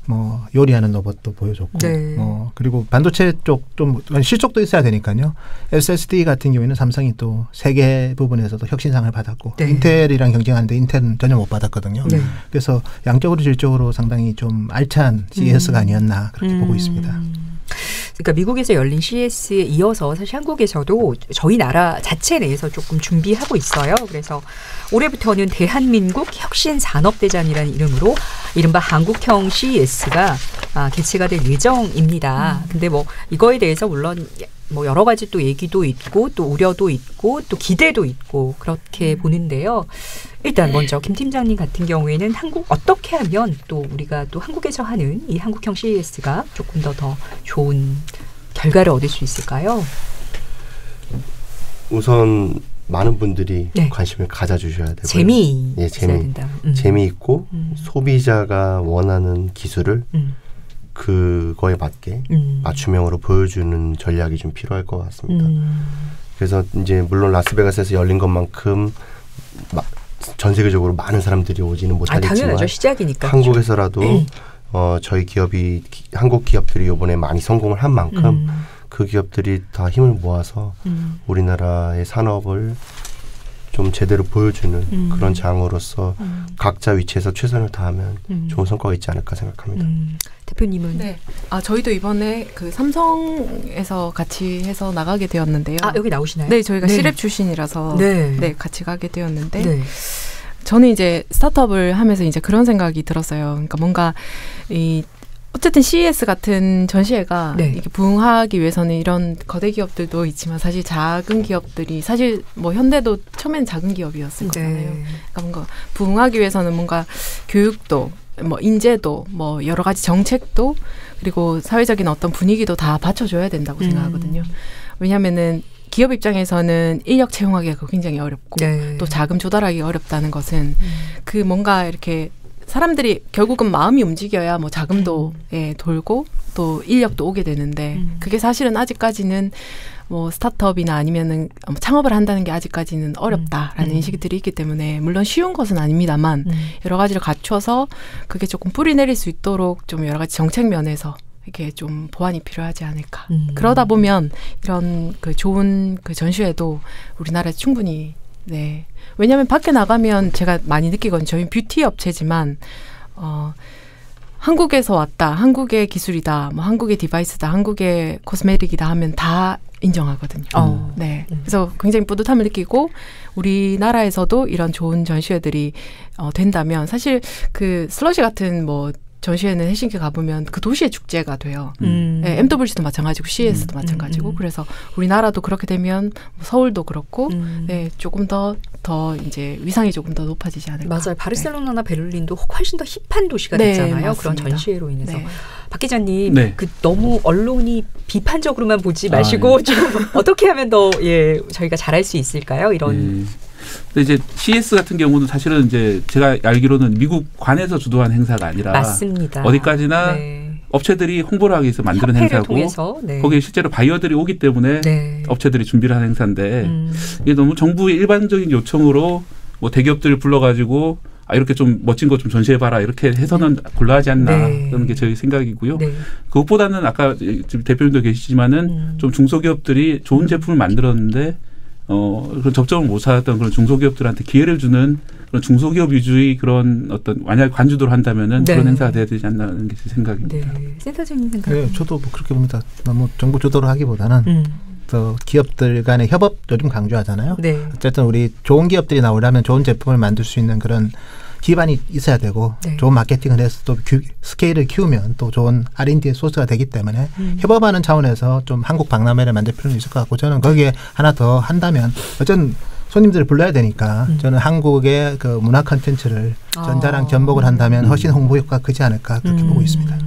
뭐 요리하는 로봇도 보여줬고 그리고 반도체 쪽 좀 실적도 있어야 되니까요. SSD 같은 경우에는 삼성이 또 세계 부분에서도 혁신상을 받았고 인텔이랑 경쟁하는데 인텔은 전혀 못 받았거든요. 그래서 양적으로 질적으로 상당히 좀 알찬 CES가 아니었나 그렇게 보고 있습니다. 그러니까 미국에서 열린 CES에 이어서 사실 한국에서도 저희 나라 자체 내에서 조금 준비하고 있어요. 그래서 올해부터는 대한민국 혁신산업대전이라는 이름으로 이른바 한국형 CES가 개최가 될 예정입니다. 근데 뭐 이거에 대해서 물론 뭐 여러 가지 또 얘기도 있고 또 우려도 있고 또 기대도 있고 그렇게 보는데요. 일단 먼저 김 팀장님 같은 경우에는 어떻게 하면 또 우리가 또 한국에서 하는 이 한국형 CES가 조금 더 좋은 결과를 얻을 수 있을까요? 우선 많은 분들이 관심을 가져주셔야 되고요. 재미있고 소비자가 원하는 기술을 그거에 맞게 맞춤형으로 보여주는 전략이 좀 필요할 것 같습니다. 그래서 이제 물론 라스베가스에서 열린 것만큼 전 세계적으로 많은 사람들이 오지는 못하겠지만 당연하죠. 시작이니까. 한국에서라도 저희 한국 기업들이 이번에 많이 성공을 한 만큼 그 기업들이 다 힘을 모아서 우리나라의 산업을 좀 제대로 보여주는 그런 장으로서 각자 위치에서 최선을 다하면 좋은 성과가 있지 않을까 생각합니다. 대표님은? 네. 저희도 이번에 그 삼성에서 같이 해서 나가게 되었는데요. 여기 나오시나요? 네, 저희가 시랩 출신이라서 같이 가게 되었는데 저는 이제 스타트업을 하면서 이제 그런 생각이 들었어요. 그러니까 뭔가 어쨌든 CES 같은 전시회가 이게 부흥하기 위해서는 이런 거대 기업들도 있지만 사실 작은 기업들이 사실 뭐 현대도 처음엔 작은 기업이었을 거잖아요. 그러니까 뭔가 부흥하기 위해서는 뭔가 교육도 뭐 인재도 뭐 여러 가지 정책도 그리고 사회적인 어떤 분위기도 다 받쳐줘야 된다고 생각하거든요. 왜냐하면은 기업 입장에서는 인력 채용하기가 굉장히 어렵고 네. 또 자금 조달하기 어렵다는 것은 그 뭔가 이렇게 사람들이 결국은 마음이 움직여야 뭐 자금도 돌고 또 인력도 오게 되는데 그게 사실은 아직까지는 뭐 스타트업이나 아니면은 창업을 한다는 게 아직까지는 어렵다라는 인식들이 있기 때문에 물론 쉬운 것은 아닙니다만 여러 가지를 갖춰서 그게 조금 뿌리 내릴 수 있도록 좀 여러 가지 정책 면에서 이게 좀 보완이 필요하지 않을까. 그러다 보면 이런 그 좋은 그 전시회도 우리나라에 충분히 네. 왜냐하면 밖에 나가면 제가 많이 느끼거든요. 저희 뷰티 업체지만 한국에서 왔다, 한국의 기술이다, 뭐 한국의 디바이스다, 한국의 코스메틱이다 하면 다 인정하거든요. 네. 그래서 굉장히 뿌듯함을 느끼고 우리나라에서도 이런 좋은 전시회들이 된다면 사실 그 슬러시 같은 뭐 전시회는 헬싱키 가보면 그 도시의 축제가 돼요. 네, MWC도 마찬가지고 CES도 마찬가지고 그래서 우리나라도 그렇게 되면 서울도 그렇고 네, 조금 더 이제 위상이 조금 더 높아지지 않을까. 맞아요. 바르셀로나나 베를린도 훨씬 더 힙한 도시가 됐잖아요. 맞습니다. 그런 전시회로 인해서. 네. 박 기자님, 네. 그 너무 언론이 비판적으로만 보지 마시고 좀 어떻게 하면 더 저희가 잘할 수 있을까요? 이런. 근데 이제 CS 같은 경우는 사실은 이제 제가 알기로는 미국 관에서 주도한 행사가 아니라 맞습니다. 어디까지나 업체들이 홍보를 하기 위해서 만드는 행사고 통해서, 거기에 실제로 바이어들이 오기 때문에 업체들이 준비를 하는 행사인데 이게 너무 정부의 일반적인 요청으로 뭐 대기업들을 불러가지고 이렇게 좀 멋진 거 좀 전시해봐라 이렇게 해서는 곤란하지 않나 그런 게 저희 생각이고요. 그것보다는 아까 지금 대표님도 계시지만은 좀 중소기업들이 좋은 제품을 만들었는데 그런 접점을 못 찾았던 그런 중소기업들한테 기회를 주는 그런 중소기업 위주의 그런 어떤 만약 관주도를 한다면은 그런 행사가 돼야 되지 않나는 게 제 생각입니다. 네. 센터장님 생각. 네, 저도 뭐 그렇게 봅니다. 너무 정부 주도를 하기보다는 또 기업들 간의 협업 요즘 강조하잖아요. 네. 어쨌든 우리 좋은 기업들이 나오려면 좋은 제품을 만들 수 있는 그런 기반이 있어야 되고 좋은 마케팅을 해서 또 스케일을 키우면 또 좋은 R&D의 소스가 되기 때문에 협업하는 차원에서 좀 한국 박람회를 만들 필요는 있을 것 같고 저는 거기에 하나 더 한다면 어쨌든 손님들을 불러야 되니까 저는 한국의 그 문화 콘텐츠를 전자랑 접목을 한다면 훨씬 홍보 효과가 크지 않을까 그렇게 보고 있습니다.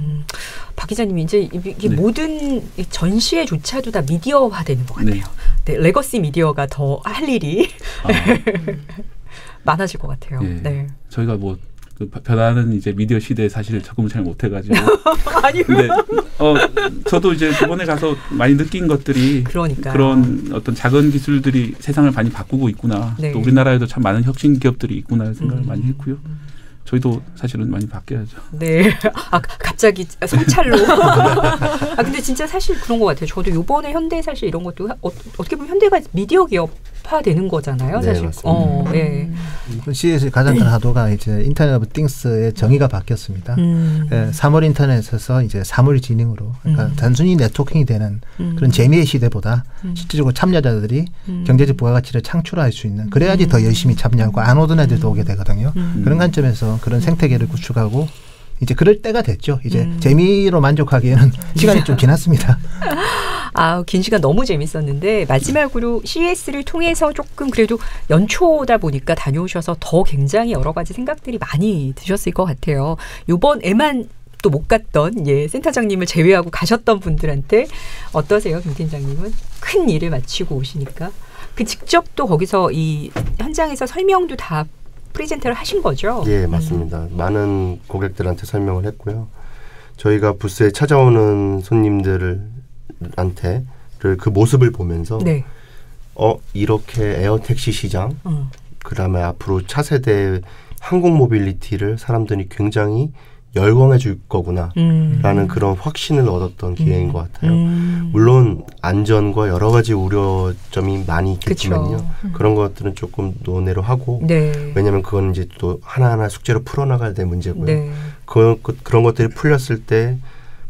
박 기자님 이제 이게 모든 전시회조차도 다 미디어화되는 것 같아요. 네, 레거시 미디어가 더 할 일이 많아질 것 같아요. 네. 저희가 뭐 그 변하는 이제 미디어 시대에 사실 적응을 잘 못해가지고. 아니. 근데 저도 이제 저번에 가서 많이 느낀 것들이 그러니까요. 그런 어떤 작은 기술들이 세상을 많이 바꾸고 있구나. 또 우리나라에도 참 많은 혁신 기업들이 있구나 생각을 많이 했고요. 저희도 사실은 많이 바뀌어야죠. 네. 갑자기 성찰로. 근데 진짜 사실 그런 것 같아요. 저도 이번에 현대 사실 이런 것도 어떻게 보면 현대가 미디어 기업화 되는 거잖아요. 사실. 맞습니다. CES 가장 큰 하도가 이제 인터넷 오브 띵스의 정의가 바뀌었습니다. 3월 인터넷에서 이제 사물 지능으로 그러니까 단순히 네트워킹이 되는 그런 재미의 시대보다 실질적으로 참여자들이 경제적 부가가치를 창출할 수 있는 그래야지 더 열심히 참여하고 안 오던 애들도 오게 되거든요. 그런 관점에서 그런 생태계를 구축하고 이제 그럴 때가 됐죠. 이제 재미로 만족하기에는 시간이 좀 지났습니다. 긴 시간 너무 재밌었는데 마지막으로 CES를 통해서 조금 그래도 연초다 보니까 다녀오셔서 더 굉장히 여러 가지 생각들이 많이 드셨을 것 같아요. 이번에만 또 못 갔던 센터장님을 제외하고 가셨던 분들한테 어떠세요, 김 팀장님은? 큰 일을 마치고 오시니까 그 직접 또 거기서 이 현장에서 설명도 다 프레젠터를 하신 거죠? 예, 맞습니다. 많은 고객들한테 설명을 했고요. 저희가 부스에 찾아오는 손님들한테 그 모습을 보면서 이렇게 에어택시 시장 그다음에 앞으로 차세대 항공 모빌리티를 사람들이 굉장히 열광해 줄 거구나 라는 그런 확신을 얻었던 기회인 것 같아요. 물론 안전과 여러 가지 우려점이 많이 있겠지만요. 그런 것들은 조금 논외로 하고 왜냐하면 그건 이제 또 하나하나 숙제로 풀어나가야 될 문제고요. 그런 것들이 풀렸을 때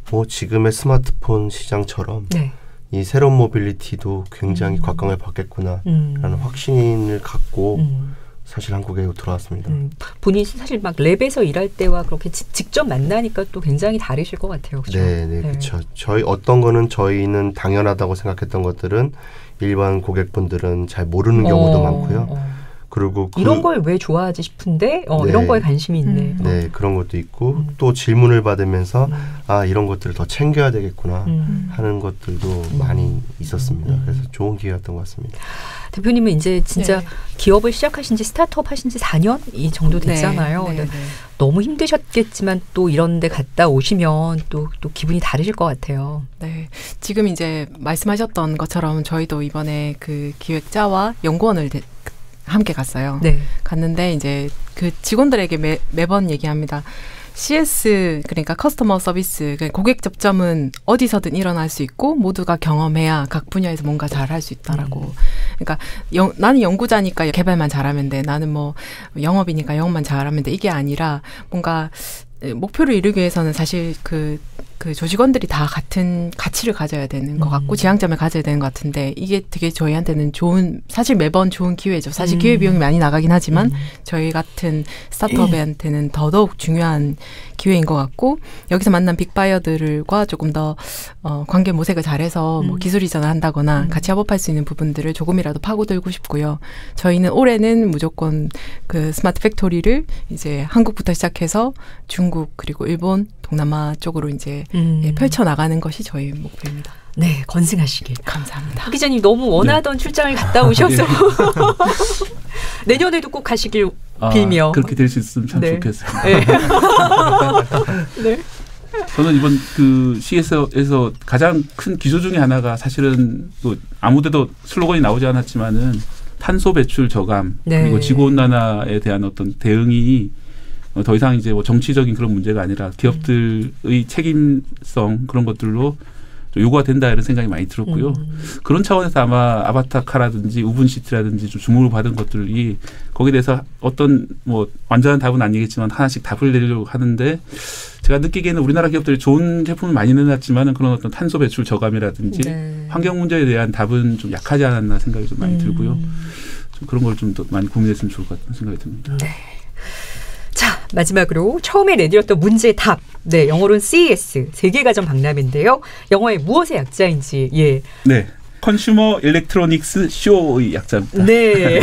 뭐 지금의 스마트폰 시장처럼 이 새로운 모빌리티도 굉장히 곽광을 받겠구나 라는 확신을 갖고 사실 한국에 들어왔습니다. 본인이 사실 막 랩에서 일할 때와 그렇게 직접 만나니까 또 굉장히 다르실 것 같아요. 그렇죠? 네, 그렇죠. 저희 어떤 거는 저희는 당연하다고 생각했던 것들은 일반 고객분들은 잘 모르는 경우도 많고요. 그리고 이런 걸 왜 좋아하지 싶은데 네. 이런 거에 관심이 있네. 네, 그런 것도 있고 또 질문을 받으면서 이런 것들을 더 챙겨야 되겠구나 하는 것들도 많이 있었습니다. 그래서 좋은 기회였던 것 같습니다. 대표님은 이제 진짜 기업을 시작하신 지 스타트업 하신 지 4년 이 정도 됐잖아요. 네, 네, 네. 너무 힘드셨겠지만 또 이런 데 갔다 오시면 또 기분이 다르실 것 같아요. 네. 지금 이제 말씀하셨던 것처럼 저희도 이번에 그 기획자와 연구원을 함께 갔어요. 네. 갔는데 이제 그 직원들에게 매번 얘기합니다. CS 그러니까 커스터머 서비스 고객 접점은 어디서든 일어날 수 있고 모두가 경험해야 각 분야에서 뭔가 잘할 수 있다라고. 그러니까 나는 연구자니까 개발만 잘하면 돼. 나는 뭐 영업이니까 영업만 잘하면 돼. 이게 아니라 뭔가 목표를 이루기 위해서는 사실 그 조직원들이 다 같은 가치를 가져야 되는 것 같고 지향점을 가져야 되는 것 같은데 이게 되게 저희한테는 사실 매번 좋은 기회죠. 사실 기회비용이 많이 나가긴 하지만 저희 같은 스타트업한테는 더더욱 중요한 기회인 것 같고 여기서 만난 빅바이어들과 조금 더 관계 모색을 잘해서 뭐 기술 이전을 한다거나 같이 협업할 수 있는 부분들을 조금이라도 파고들고 싶고요. 저희는 올해는 무조건 그 스마트 팩토리를 이제 한국부터 시작해서 중국 그리고 일본 동남아 쪽으로 이제 펼쳐나가는 것이 저희 목표입니다. 네, 건승하시길. 감사합니다. 박 기자님 너무 원하던 출장을 갔다 오셔서 내년에도 꼭 가시길 빌며. 그렇게 될 수 있으면 참 좋겠습니다. 네. 네. 저는 이번 그 CS에서 가장 큰 기조 중에 하나가 사실은 또 아무데도 슬로건이 나오지 않았지만은 탄소 배출 저감 그리고 지구 온난화에 대한 어떤 대응이 더 이상 이제 뭐 정치적인 그런 문제가 아니라 기업들의 책임성 그런 것들로 요구가 된다 이런 생각이 많이 들었고요. 그런 차원에서 아마 아바타카라든지 우분시티라든지 좀 주목을 받은 것들이 거기에 대해서 어떤 뭐 완전한 답은 아니겠지만 하나씩 답을 내려고 하는데 제가 느끼기에는 우리나라 기업들이 좋은 제품을 많이 내놨지만 그런 어떤 탄소 배출 저감이라든지 환경 문제에 대한 답은 좀 약하지 않았나 생각이 좀 많이 들고요. 좀 그런 걸 좀 더 많이 고민했으면 좋을 것 같다는 생각이 듭니다. 네. 자, 마지막으로 처음에 내드렸던 문제의 답. 네, 영어로는 CES, 세계가전 박람회인데요. 영어의 무엇의 약자인지. 예. 네, 컨슈머 일렉트로닉스 쇼의 약자입니다. 네.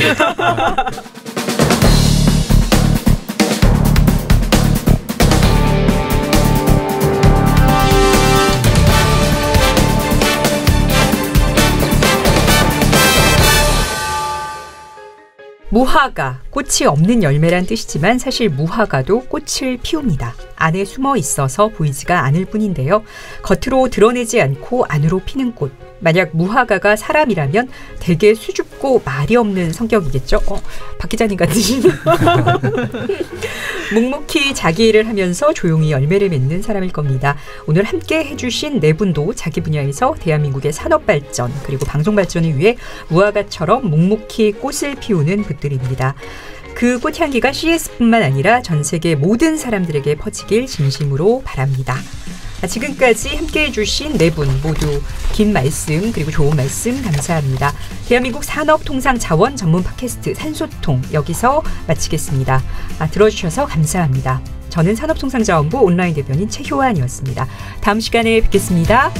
무화과, 꽃이 없는 열매란 뜻이지만 사실 무화과도 꽃을 피웁니다. 안에 숨어 있어서 보이지가 않을 뿐인데요. 겉으로 드러내지 않고 안으로 피는 꽃. 만약 무화과가 사람이라면 되게 수줍고 말이 없는 성격이겠죠. 박 기자님 같으시네요. 묵묵히 자기 일을 하면서 조용히 열매를 맺는 사람일 겁니다. 오늘 함께 해주신 네 분도 자기 분야에서 대한민국의 산업발전 그리고 방송발전을 위해 무화과처럼 묵묵히 꽃을 피우는 분들입니다. 그 꽃향기가 CES뿐만 아니라 전 세계 모든 사람들에게 퍼지길 진심으로 바랍니다. 지금까지 함께해 주신 네 분 모두 긴 말씀 그리고 좋은 말씀 감사합니다. 대한민국 산업통상자원 전문 팟캐스트 산소통 여기서 마치겠습니다. 들어주셔서 감사합니다. 저는 산업통상자원부 온라인 대변인 최효환이었습니다. 다음 시간에 뵙겠습니다.